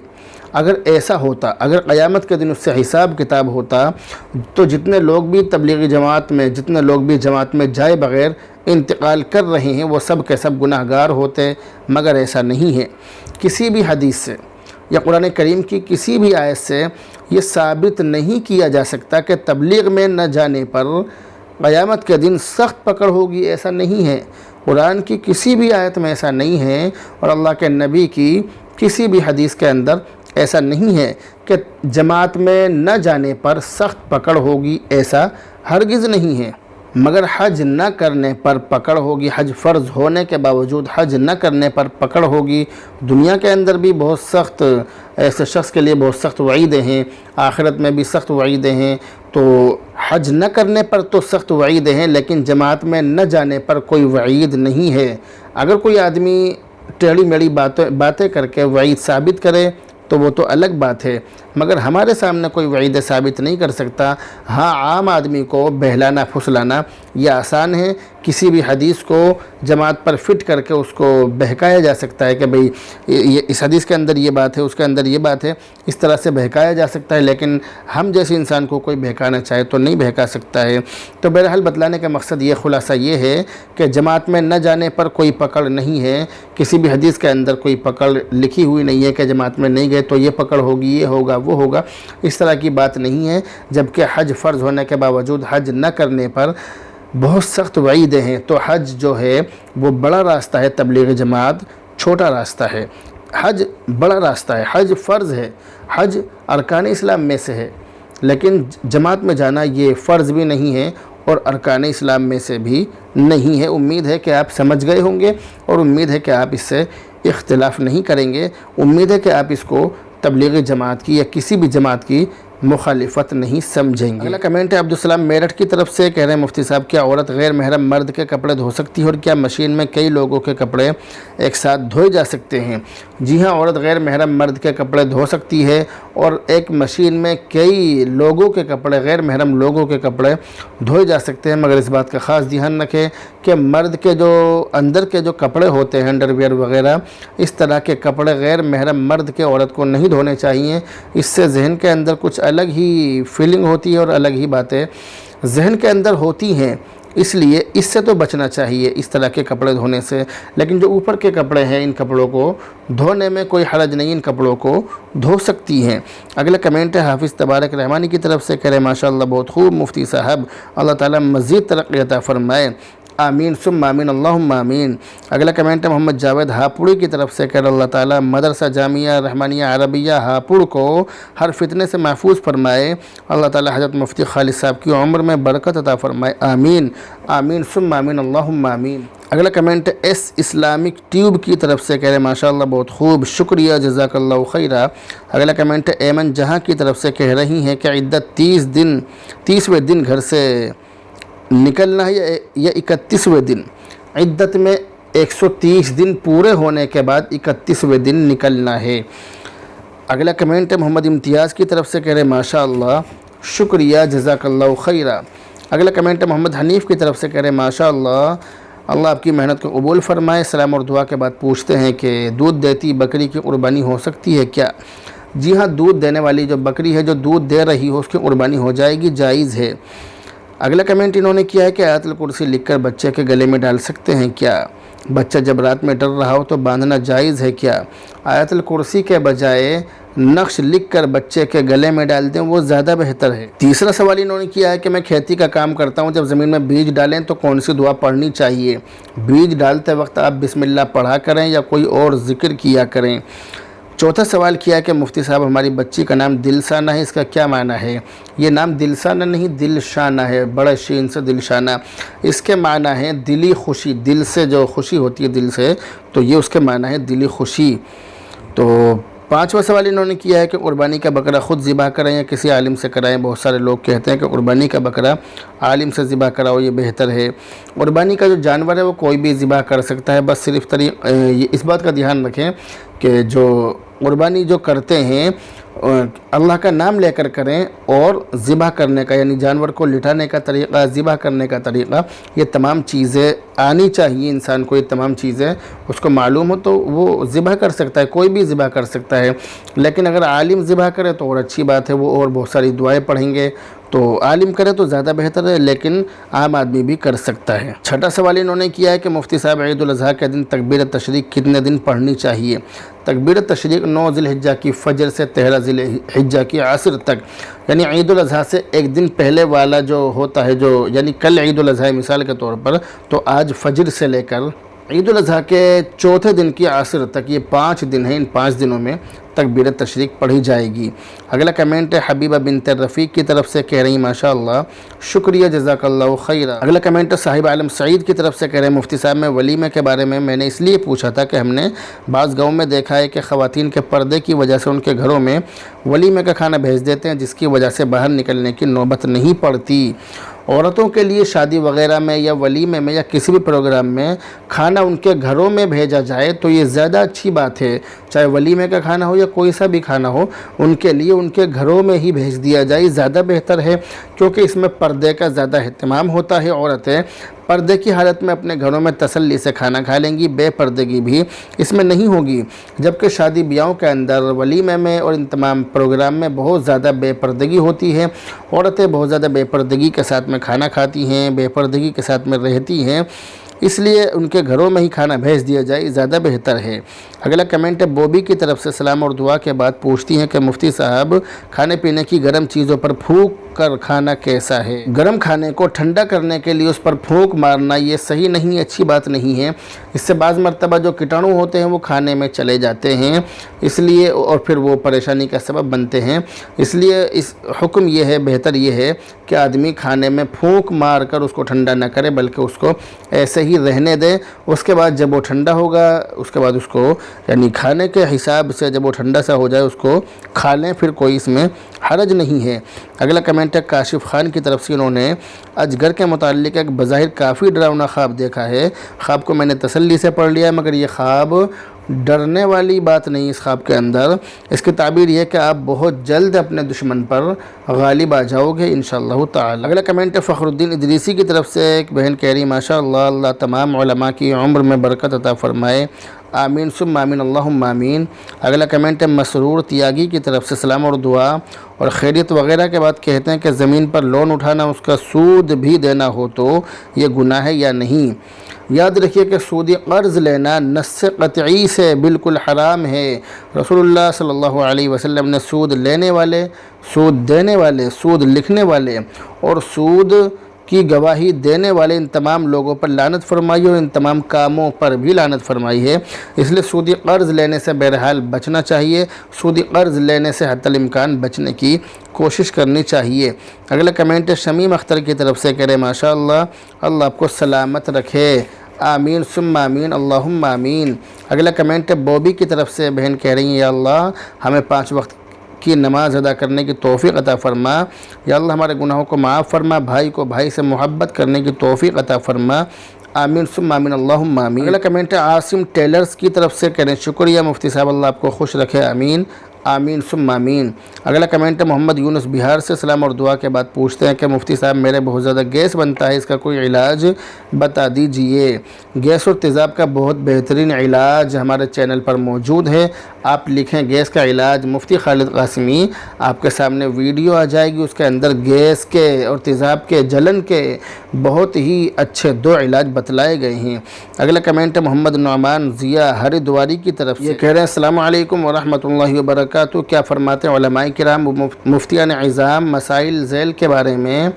اگر ایسا ہوتا، اگر قیامت کے دن اس سے حساب کتاب ہوتا تو جتنے لوگ بھی تبلیغی جماعت میں، جتنے لوگ بھی جماعت میں جائے بغیر انتقال کر رہے ہیں وہ سب کے سب گناہ گار ہوتے، مگر ایسا نہیں ہے۔ کسی بھی حدیث سے یا قرآن کریم کی کسی بھی آیت سے یہ ثابت نہیں کیا جا سکتا کہ تبلیغ میں نہ جانے پر قیامت کے دن سخت پکڑ ہوگی، ایسا نہیں ہے۔ قرآن کی کسی بھی آیت میں ایسا نہیں ہے، اور اللہ کے نبی کی کسی بھی حدیث کے اندر ایسا نہیں ہے کہ جماعت میں نہ جانے پر سخت پکڑ ہوگی، ایسا ہرگز نہیں ہے، مگر حج نہ کرنے پر پکڑ ہوگی، حج فرض ہونے کے باوجود حج نہ کرنے پر پکڑ ہوگی۔ دنیا کے اندر بھی بہت سخت، ایسے شخص کے لیے بہت سخت وعیدیں ہیں، آخرت میں بھی سخت وعیدیں ہیں۔ تو حج نہ کرنے پر تو سخت وعیدیں ہیں، لیکن جماعت میں نہ جانے پر کوئی وعید نہیں ہے۔ اگر کوئی آدمی ٹیڑھی میڑھی باتیں کر کے وعید ثابت کرے تو وہ تو الگ بات ہے، مگر ہمارے سامنے کوئی وعید ثابت نہیں کر سکتا۔ ہاں، عام آدمی کو بہلانا پھسلانا یہ آسان ہے، کسی بھی حدیث کو جماعت پر فٹ کر کے اس کو بہکایا جا سکتا ہے کہ بھئی اس حدیث کے اندر یہ بات ہے، اس کے اندر یہ بات ہے، اس طرح سے بہکایا جا سکتا ہے، لیکن ہم جیسے انسان کو کوئی بہکانا چاہے تو نہیں بہکا سکتا ہے۔ تو بہرحال بتلانے کا مقصد یہ، خلاصہ یہ ہے کہ جماعت میں نہ جانے پر کوئی پکڑ نہیں ہے، کسی بھی حدیث کے اندر کوئی پکڑ لکھی ہوئی نہیں ہے کہ جماعت میں نہیں گئے تو یہ پکڑ ہوگی، یہ ہوگا، وہ ہوگا، اس طرح کی بات نہیں ہے۔ جبکہ حج فرض ہونے کے باوجود حج نہ کرنے پر بہت سخت وعیدیں ہیں۔ تو حج جو ہے وہ بڑا راستہ ہے، تبلیغ جماعت چھوٹا راستہ ہے۔ حج بڑا راستہ ہے، حج فرض ہے، حج ارکان اسلام میں سے ہے، لیکن جماعت میں جانا یہ فرض بھی نہیں ہے اور ارکان اسلام میں سے بھی نہیں ہے۔ امید ہے کہ آپ سمجھ گئے ہوں گے اور امید ہے کہ آپ اس سے اختلاف نہیں کریں گے، امید ہے کہ آپ اس کو تبلیغ جماعت کی یا کسی بھی جماعت کی مخالفت نہیں سمجھیں گے۔ اگلا کمنٹ ہے عبدالسلام میرٹھ کی طرف سے، کہہ رہے ہیں مفتی صاحب کیا عورت غیر محرم مرد کے کپڑے دھو سکتی ہے اور کیا مشین میں کئی لوگوں کے کپڑے ایک ساتھ دھوئے جا سکتے ہیں؟ جی ہاں، عورت غیر محرم مرد کے کپڑے دھو سکتی ہے اور ایک مشین میں کئی لوگوں کے کپڑے، غیر محرم لوگوں کے کپڑے دھوئے جا سکتے ہیں، مگر اس بات کا خاص دھیان رکھیں کہ مرد کے جو اندر کے جو کپڑے ہوتے ہیں، انڈر ویئر وغیرہ، اس طرح کے کپڑے غیر محرم مرد کے عورت کو نہیں دھونے چاہیے۔ اس سے ذہن کے اندر کچھ الگ ہی فیلنگ ہوتی ہے اور الگ ہی باتیں ذہن کے اندر ہوتی ہیں، اس لیے اس سے تو بچنا چاہیے اس طرح کے کپڑے دھونے سے۔ لیکن جو اوپر کے کپڑے ہیں، ان کپڑوں کو دھونے میں کوئی حرج نہیں، ان کپڑوں کو دھو سکتی ہیں۔ اگلا کمنٹ ہے حافظ تبارک رحمانی کی طرف سے، کہہ رہے ہیں ماشاءاللہ بہت خوب مفتی صاحب، اللہ تعالیٰ مزید ترقی عطا فرمائے، آمین ثم آمین، اللہم آمین۔ اگلا کمنٹ ہے محمد جاوید ہاپوڑی کی طرف سے، کہہ رہے اللہ تعالیٰ مدرسہ جامعہ رحمانیہ عربیہ ہاپوڑ کو ہر فتنے سے محفوظ فرمائے، اللہ تعالیٰ حضرت مفتی خالد صاحب کی عمر میں برکت عطا فرمائے، آمین آمین ثم آمین، اللہم آمین۔ اگلا کمنٹ ہے ایس اسلامک ٹیوب کی طرف سے، کہہ رہے ہیں ماشاءاللہ بہت خوب، شکریہ، جزاک اللہ خیرہ۔ اگلا کمنٹ ہے ایمن جہاں کی طرف سے، کہہ رہی ہیں کہ عدت 30ویں دن گھر سے نکلنا ہے یا 31ویں دن؟ عدت میں 130 دن پورے ہونے کے بعد 31ویں دن نکلنا ہے۔ اگلا کمنٹ ہے محمد امتیاز کی طرف سے، کہہ رہے ماشاءاللہ شکریہ، جزاک اللہ خیرہ۔ اگلا کمنٹ ہے محمد حنیف کی طرف سے، کہہ رہے ماشاءاللہ اللہ آپ کی محنت کو قبول فرمائے۔ سلام اور دعا کے بعد پوچھتے ہیں کہ دودھ دیتی بکری کی قربانی ہو سکتی ہے کیا؟ جی ہاں، دودھ دینے والی جو بکری ہے، جو دودھ دے رہی ہو، اس کی قربانی ہو جائے گی، جائز ہے۔ اگلا کمنٹ انہوں نے کیا ہے کہ آیت الکرسی لکھ کر بچے کے گلے میں ڈال سکتے ہیں کیا؟ بچہ جب رات میں ڈر رہا ہو تو باندھنا جائز ہے کیا؟ آیت الکرسی کے بجائے نقش لکھ کر بچے کے گلے میں ڈال دیں، وہ زیادہ بہتر ہے۔ تیسرا سوال انہوں نے کیا ہے کہ میں کھیتی کا کام کرتا ہوں، جب زمین میں بیج ڈالیں تو کون سی دعا پڑھنی چاہیے؟ بیج ڈالتے وقت آپ بسم اللہ پڑھا کریں یا کوئی اور ذکر کیا کریں۔ چوتھا سوال کیا ہے کہ مفتی صاحب ہماری بچی کا نام دلشانہ ہے، اس کا کیا معنی ہے؟ یہ نام دلشانہ نہیں، دلشانہ ہے، بڑے شین سے دلشانہ۔ اس کے معنی ہے دلی خوشی، دل سے جو خوشی ہوتی ہے دل سے، تو یہ اس کے معنی ہے دلی خوشی۔ تو پانچواں سوال انہوں نے کیا ہے کہ قربانی کا بکرا خود ذبح کریں یا کسی عالم سے کرائیں؟ بہت سارے لوگ کہتے ہیں کہ قربانی کا بکرا عالم سے ذبح کراؤ، یہ بہتر ہے۔ قربانی کا جو جانور ہے وہ کوئی بھی ذبح کر سکتا ہے، بس صرف اس بات کا دھیان رکھیں کہ جو قربانی جو کرتے ہیں اللہ کا نام لے کر کریں، اور ذبح کرنے کا یعنی جانور کو لٹانے کا طریقہ، ذبح کرنے کا طریقہ، یہ تمام چیزیں آنی چاہیے انسان کو، یہ تمام چیزیں اس کو معلوم ہو تو وہ ذبح کر سکتا ہے، کوئی بھی ذبح کر سکتا ہے۔ لیکن اگر عالم ذبح کرے تو اور اچھی بات ہے، وہ اور بہت ساری دعائیں پڑھیں گے، تو عالم کرے تو زیادہ بہتر ہے، لیکن عام آدمی بھی کر سکتا ہے۔ چھٹا سوال انہوں نے کیا ہے کہ مفتی صاحب عید الاضحیٰ کے دن تکبیر تشریق کتنے دن پڑھنی چاہیے؟ تکبیر تشریق 9 ذی الحجہ کی فجر سے 13 ذی الحجہ کی عصر تک، یعنی عید الاضحیٰ سے ایک دن پہلے والا جو ہوتا ہے، جو یعنی کل عید الاضحیٰ مثال کے طور پر، تو آج فجر سے لے کر عید الاضحیٰ کے چوتھے دن کی عصر تک، یہ 5 دن ہیں، ان 5 دنوں میں تکبیر تشریق پڑھی جائے گی۔ اگلا کمنٹ ہے حبیبہ بنت رفیق کی طرف سے، کہہ رہی ہیں ماشاءاللہ شکریہ جزاک اللہ خیرہ۔ اگلا کمنٹ ہے صاحب عالم سعید کی طرف سے، کہہ رہے ہیں مفتی صاحب میں ولیمے کے بارے میں نے اس لیے پوچھا تھا کہ ہم نے بعض گاؤں میں دیکھا ہے کہ خواتین کے پردے کی وجہ سے ان کے گھروں میں ولیمے کا کھانا بھیج دیتے ہیں، جس کی وجہ سے باہر نکلنے کی نوبت نہیں پڑتی۔ عورتوں کے لیے شادی وغیرہ میں یا ولیمے میں یا کسی بھی پروگرام میں کھانا ان کے گھروں میں بھیجا جائے تو یہ زیادہ اچھی بات ہے، چاہے ولیمے کا کھانا ہو یا کوئی سا بھی کھانا ہو، ان کے لیے ان کے گھروں میں ہی بھیج دیا جائے، زیادہ بہتر ہے، کیونکہ اس میں پردے کا زیادہ اہتمام ہوتا ہے۔ عورتیں پردے کی حالت میں اپنے گھروں میں تسلی سے کھانا کھا لیں گی، بے پردگی بھی اس میں نہیں ہوگی، جبکہ شادی بیاہوں کے اندر ولیمے میں اور ان تمام پروگرام میں بہت زیادہ بے پردگی ہوتی ہے۔ عورتیں بہت زیادہ بے پردگی کے ساتھ میں کھانا کھاتی ہیں، بے پردگی کے ساتھ میں رہتی ہیں، اس لیے ان کے گھروں میں ہی کھانا بھیج دیا جائے، زیادہ بہتر ہے۔ اگلا کمنٹ ہے بوبی کی طرف سے، سلام اور دعا کے بعد پوچھتی ہیں کہ مفتی صاحب کھانے پینے کی گرم چیزوں پر پھونک کر کھانا کیسا ہے؟ گرم کھانے کو ٹھنڈا کرنے کے لیے اس پر پھونک مارنا یہ صحیح نہیں، اچھی بات نہیں ہے۔ اس سے بعض مرتبہ جو کیٹانو ہوتے ہیں وہ کھانے میں چلے جاتے ہیں، اس لیے اور پھر وہ پریشانی کا سبب بنتے ہیں۔ اس لیے اس حکم یہ ہے، بہتر یہ ہے کہ آدمی کھانے میں پھونک مار کر اس کو ٹھنڈا نہ کرے، بلکہ اس کو ایسے ہی رہنے دے۔ اس کے بعد جب وہ ٹھنڈا ہوگا، اس کے بعد اس کو یعنی کھانے کے حساب سے جب وہ ٹھنڈا سا ہو جائے اس کو کھا لیں، پھر کوئی اس میں حرج نہیں ہے۔ اگلا کمنٹ ہے کاشف خان کی طرف سے، انہوں نے اجگر کے متعلق ایک بظاہر کافی ڈراؤنا خواب دیکھا ہے، خواب کو میں نے تسلی سے پڑھ لیا، مگر یہ خواب ڈرنے والی بات نہیں۔ اس خواب کے اندر اس کی تعبیر یہ ہے کہ آپ بہت جلد اپنے دشمن پر غالب آ جاؤ گے انشاءاللہ تعالی۔ اگلا کمنٹ ہے فخر الدین ادریسی کی طرف سے، ایک بہن کہہ رہی ماشاءاللہ اللہ تمام علماء کی عمر میں برکت عطا فرمائے، آمین ثم آمین اللہم آمین۔ اگلا کمنٹ ہے مسرور تیاگی کی طرف سے، سلام اور دعا اور خیریت وغیرہ کے بعد کہتے ہیں کہ زمین پر لون اٹھانا، اس کا سود بھی دینا ہو تو یہ گناہ ہے یا نہیں؟ یاد رکھیے کہ سودی قرض لینا نص قطعی سے بالکل حرام ہے۔ رسول اللہ صلی اللہ علیہ وسلم نے سود لینے والے، سود دینے والے، سود لکھنے والے اور سود کی گواہی دینے والے ان تمام لوگوں پر لعنت فرمائی اور ان تمام کاموں پر بھی لعنت فرمائی ہے۔ اس لیے سودی قرض لینے سے بہرحال بچنا چاہیے، سودی قرض لینے سے حتی الامکان بچنے کی کوشش کرنی چاہیے۔ اگلا کمنٹ ہے شمیم اختر کی طرف سے، کہہ رہے ماشاءاللہ اللہ آپ کو سلامت رکھے، آمین ثم آمین اللہم آمین۔ اگلا کمنٹ ہے بوبی کی طرف سے، بہن کہہ رہی ہیں یا اللہ ہمیں 5 وقت کی نماز ادا کرنے کی توفیق عطا فرما، یا اللہ ہمارے گناہوں کو معاف فرما، بھائی کو بھائی سے محبت کرنے کی توفیق عطا فرما، آمین ثم آمین اللہم آمین۔ اگلا کمنٹ ہے عاصم ٹیلرز کی طرف سے، کہہ رہے ہیں شکریہ مفتی صاحب اللہ آپ کو خوش رکھے، آمین آمین ثم آمین۔ اگلا کمنٹ ہے محمد یونس بہار سے، سلام اور دعا کے بعد پوچھتے ہیں کہ مفتی صاحب میرے بہت زیادہ گیس بنتا ہے، اس کا کوئی علاج بتا دیجئے۔ گیس اور تیزاب کا بہت بہترین علاج ہمارے چینل پر موجود ہے، آپ لکھیں گیس کا علاج مفتی خالد قاسمی، آپ کے سامنے ویڈیو آ جائے گی، اس کے اندر گیس کے اور تیزاب کے جلن کے بہت ہی اچھے 2 علاج بتلائے گئے ہیں۔ اگلا کمنٹ ہے محمد نعمان ضیاء ہریدواری کی طرف سے، یہ کہہ رہے ہیں السلام علیکم ورحمۃ اللہ وبرکاتہ، کیا فرماتے ہیں علماء کرام مفتیان عظام مسائل ذیل کے بارے میں؟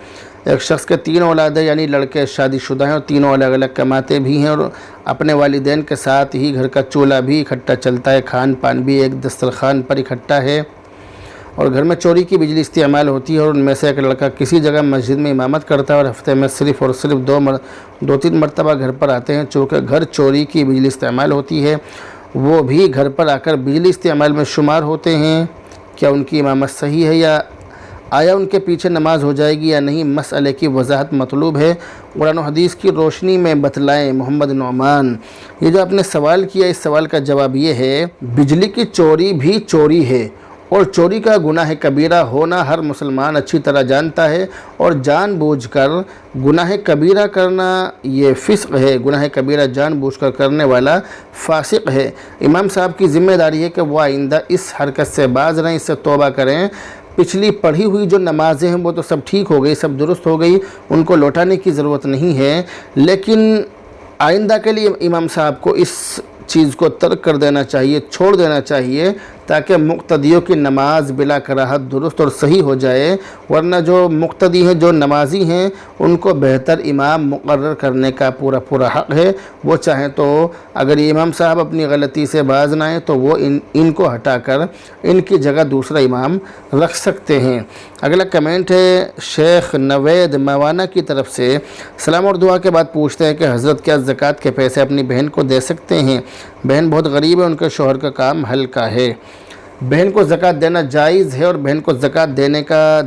ایک شخص کے 3 اولاد ہیں، یعنی لڑکے شادی شدہ ہیں اور تینوں الگ الگ کماتے بھی ہیں اور اپنے والدین کے ساتھ ہی گھر کا چولہا بھی اکٹھا چلتا ہے، کھان پان بھی ایک دسترخوان پر اکٹھا ہے اور گھر میں چوری کی بجلی استعمال ہوتی ہے، اور ان میں سے ایک لڑکا کسی جگہ مسجد میں امامت کرتا ہے اور ہفتے میں صرف اور صرف 2-3 مرتبہ گھر پر آتے ہیں، چونکہ گھر چوری کی بجلی استعمال ہوتی ہے، وہ بھی گھر پر آ کر بجلی استعمال میں شمار ہوتے ہیں۔ کیا ان کی امامت صحیح ہے یا آیا ان کے پیچھے نماز ہو جائے گی یا نہیں؟ مسئلے کی وضاحت مطلوب ہے، قرآن و حدیث کی روشنی میں بتلائیں محمد نعمان۔ یہ جو آپ نے سوال کیا، اس سوال کا جواب یہ ہے بجلی کی چوری بھی چوری ہے اور چوری کا گناہ کبیرہ ہونا ہر مسلمان اچھی طرح جانتا ہے، اور جان بوجھ کر گناہ کبیرہ کرنا یہ فسق ہے، گناہ کبیرہ جان بوجھ کر کرنے والا فاسق ہے۔ امام صاحب کی ذمہ داری ہے کہ وہ آئندہ اس حرکت سے باز رہیں، اس سے توبہ کریں۔ پچھلی پڑھی ہوئی جو نمازیں ہیں وہ تو سب ٹھیک ہو گئی، سب درست ہو گئی، ان کو لوٹانے کی ضرورت نہیں ہے، لیکن آئندہ کے لیے امام صاحب کو اس چیز کو ترک کر دینا چاہیے، چھوڑ دینا چاہیے، تاکہ مقتدیوں کی نماز بلا کراہت درست اور صحیح ہو جائے، ورنہ جو مقتدی ہیں، جو نمازی ہیں، ان کو بہتر امام مقرر کرنے کا پورا حق ہے۔ وہ چاہیں تو اگر یہ امام صاحب اپنی غلطی سے باز نہ آئیں تو وہ ان کو ہٹا کر ان کی جگہ دوسرا امام رکھ سکتے ہیں۔ اگلا کمنٹ ہے شیخ نوید موانہ کی طرف سے، سلام اور دعا کے بعد پوچھتے ہیں کہ حضرت کیا زکوٰۃ کے پیسے اپنی بہن کو دے سکتے ہیں؟ بہن بہت غریب ہے، ان کے شوہر کا کام ہلکا ہے۔ بہن کو زکوٰۃ دینا جائز ہے، اور بہن کو زکوٰۃ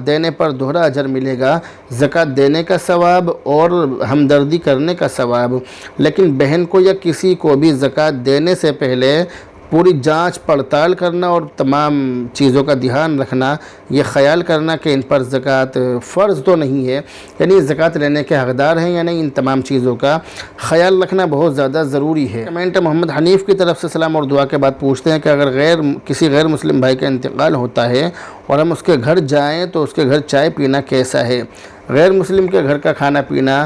دینے پر دوہرا اجر ملے گا، زکوٰۃ دینے کا ثواب اور ہمدردی کرنے کا ثواب۔ لیکن بہن کو یا کسی کو بھی زکوٰۃ دینے سے پہلے پوری جانچ پڑتال کرنا اور تمام چیزوں کا دھیان رکھنا، یہ خیال کرنا کہ ان پر زکوٰۃ فرض تو نہیں ہے، یعنی زکوٰۃ لینے کے حقدار ہیں یا نہیں، ان تمام چیزوں کا خیال رکھنا بہت زیادہ ضروری ہے۔ کمنٹ محمد حنیف کی طرف سے، سلام اور دعا کے بعد پوچھتے ہیں کہ اگر کسی غیر مسلم بھائی کا انتقال ہوتا ہے اور ہم اس کے گھر جائیں تو اس کے گھر چائے پینا کیسا ہے؟ غیر مسلم کے گھر کا کھانا پینا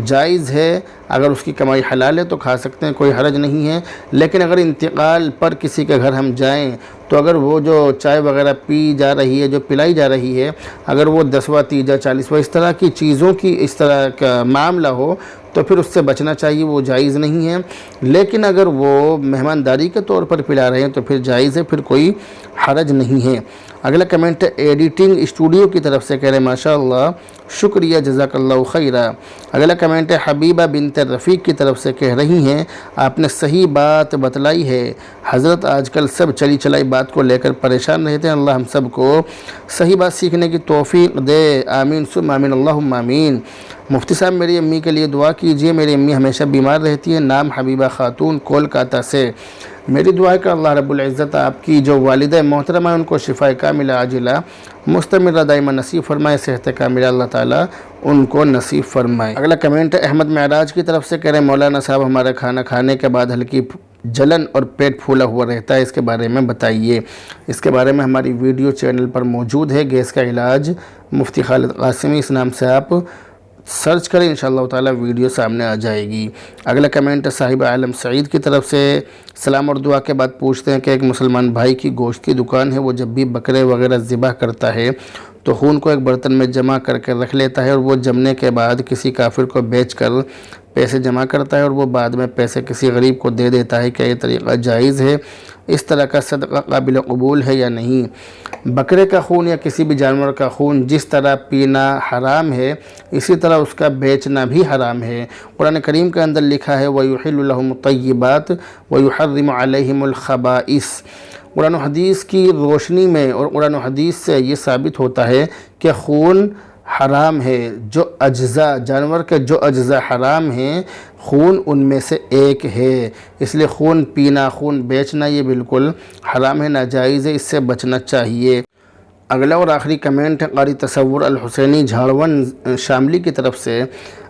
جائز ہے، اگر اس کی کمائی حلال ہے تو کھا سکتے ہیں، کوئی حرج نہیں ہے۔ لیکن اگر انتقال پر کسی کے گھر ہم جائیں تو اگر وہ جو چائے وغیرہ پی جا رہی ہے، جو پلائی جا رہی ہے، اگر وہ 10واں تیجا 40واں اس طرح کی چیزوں کی اس طرح کا معاملہ ہو تو پھر اس سے بچنا چاہیے، وہ جائز نہیں ہے۔ لیکن اگر وہ مہمانداری کے طور پر پلا رہے ہیں تو پھر جائز ہے، پھر کوئی حرج نہیں ہے۔ اگلا کمنٹ ایڈیٹنگ اسٹوڈیو کی طرف سے، کہہ رہے ہیں ماشاء اللہ، شکریہ، جزاک اللہ خیرہ۔ اگلا کمنٹ حبیبہ بنت رفیق کی طرف سے، کہہ رہی ہیں آپ نے صحیح بات بتلائی ہے حضرت، آج کل سب چلی چلائی بات کو لے کر پریشان رہتے ہیں، اللہ ہم سب کو صحیح بات سیکھنے کی توفیق دے، آمین ثم آمین، اللہم آمین۔ مفتی صاحب میری امی کے لیے دعا کیجئے، میری امی ہمیشہ بیمار رہتی ہیں، نام حبیبہ خاتون، کولکاتہ سے۔ میری دعا ہے کہ اللہ رب العزت آپ کی جو والدہ محترمہ ہیں ان کو شفاء کاملہ عاجلہ مستمرہ دائمہ نصیب فرمائے، صحت کاملہ اللہ تعالیٰ ان کو نصیب فرمائے۔ اگلا کمنٹ احمد معراج کی طرف سے، کہہ رہے ہیں مولانا صاحب ہمارا کھانا کھانے کے بعد ہلکی جلن اور پیٹ پھولا ہوا رہتا ہے، اس کے بارے میں بتائیے۔ اس کے بارے میں ہماری ویڈیو چینل پر موجود ہے، گیس کا علاج مفتی خالد قاسمی، اس نام سے آپ سرچ کریں، انشاءاللہ تعالی ویڈیو سامنے آ جائے گی۔ اگلا کمنٹ صاحب عالم سعید کی طرف سے، سلام اور دعا کے بعد پوچھتے ہیں کہ ایک مسلمان بھائی کی گوشت کی دکان ہے، وہ جب بھی بکرے وغیرہ ذبح کرتا ہے تو خون کو ایک برتن میں جمع کر کے رکھ لیتا ہے اور وہ جمنے کے بعد کسی کافر کو بیچ کر پیسے جمع کرتا ہے اور وہ بعد میں پیسے کسی غریب کو دے دیتا ہے، کیا یہ طریقہ جائز ہے؟ اس طرح کا صدقہ قابل قبول ہے یا نہیں؟ بکرے کا خون یا کسی بھی جانور کا خون جس طرح پینا حرام ہے، اسی طرح اس کا بیچنا بھی حرام ہے۔ قرآن کریم کے اندر لکھا ہے وَيُحِلُّ لَهُمُ الطَّيِّبَاتُ وَيُحَرِّمُ عَلَيْهِمُ الْخَبَائِثَ۔ قرآن و حدیث کی روشنی میں اور قرآن و حدیث سے یہ ثابت ہوتا ہے کہ خون حرام ہے، جو اجزاء جانور کے جو اجزاء حرام ہیں خون ان میں سے ایک ہے، اس لیے خون پینا، خون بیچنا یہ بالکل حرام ہے، ناجائز ہے، اس سے بچنا چاہیے۔ اگلا اور آخری کمنٹ ہے قاری تصور الحسینی جھاڑون شاملی کی طرف سے،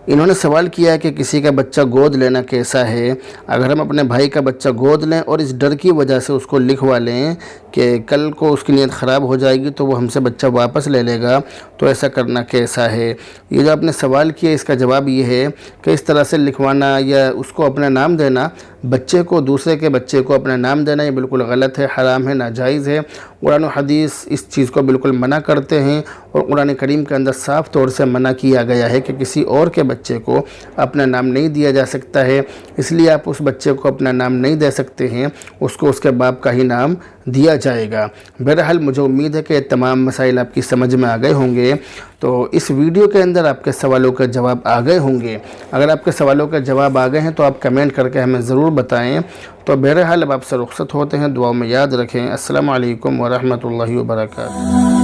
انہوں نے سوال کیا ہے کہ کسی کا بچہ گود لینا کیسا ہے؟ اگر ہم اپنے بھائی کا بچہ گود لیں اور اس ڈر کی وجہ سے اس کو لکھوا لیں کہ کل کو اس کی نیت خراب ہو جائے گی تو وہ ہم سے بچہ واپس لے لے گا، تو ایسا کرنا کیسا ہے؟ یہ جو آپ نے سوال کیا اس کا جواب یہ ہے کہ اس طرح سے لکھوانا یا اس کو اپنا نام دینا، بچے کو دوسرے کے بچے کو اپنا نام دینا یہ بالکل غلط ہے، حرام ہے، ناجائز ہے۔ قرآن و حدیث اس چیز کو بالکل منع کرتے ہیں اور قرآن کریم کے اندر صاف طور سے منع کیا گیا ہے کہ کسی اور کے بچے کو اپنا نام نہیں دیا جا سکتا ہے، اس لیے آپ اس بچے کو اپنا نام نہیں دے سکتے ہیں، اس کو اس کے باپ کا ہی نام دیا جائے گا۔ بہرحال مجھے امید ہے کہ تمام مسائل آپ کی سمجھ میں آ گئے ہوں گے، تو اس ویڈیو کے اندر آپ کے سوالوں کا جواب آ گئے ہوں گے۔ اگر آپ کے سوالوں کا جواب آ گئے ہیں تو آپ کمنٹ کر کے ہمیں ضرور بتائیں۔ تو بہرحال اب آپ سے رخصت ہوتے ہیں، دعاؤں میں یاد رکھیں۔ السلام علیکم ورحمۃ اللہ وبرکاتہ۔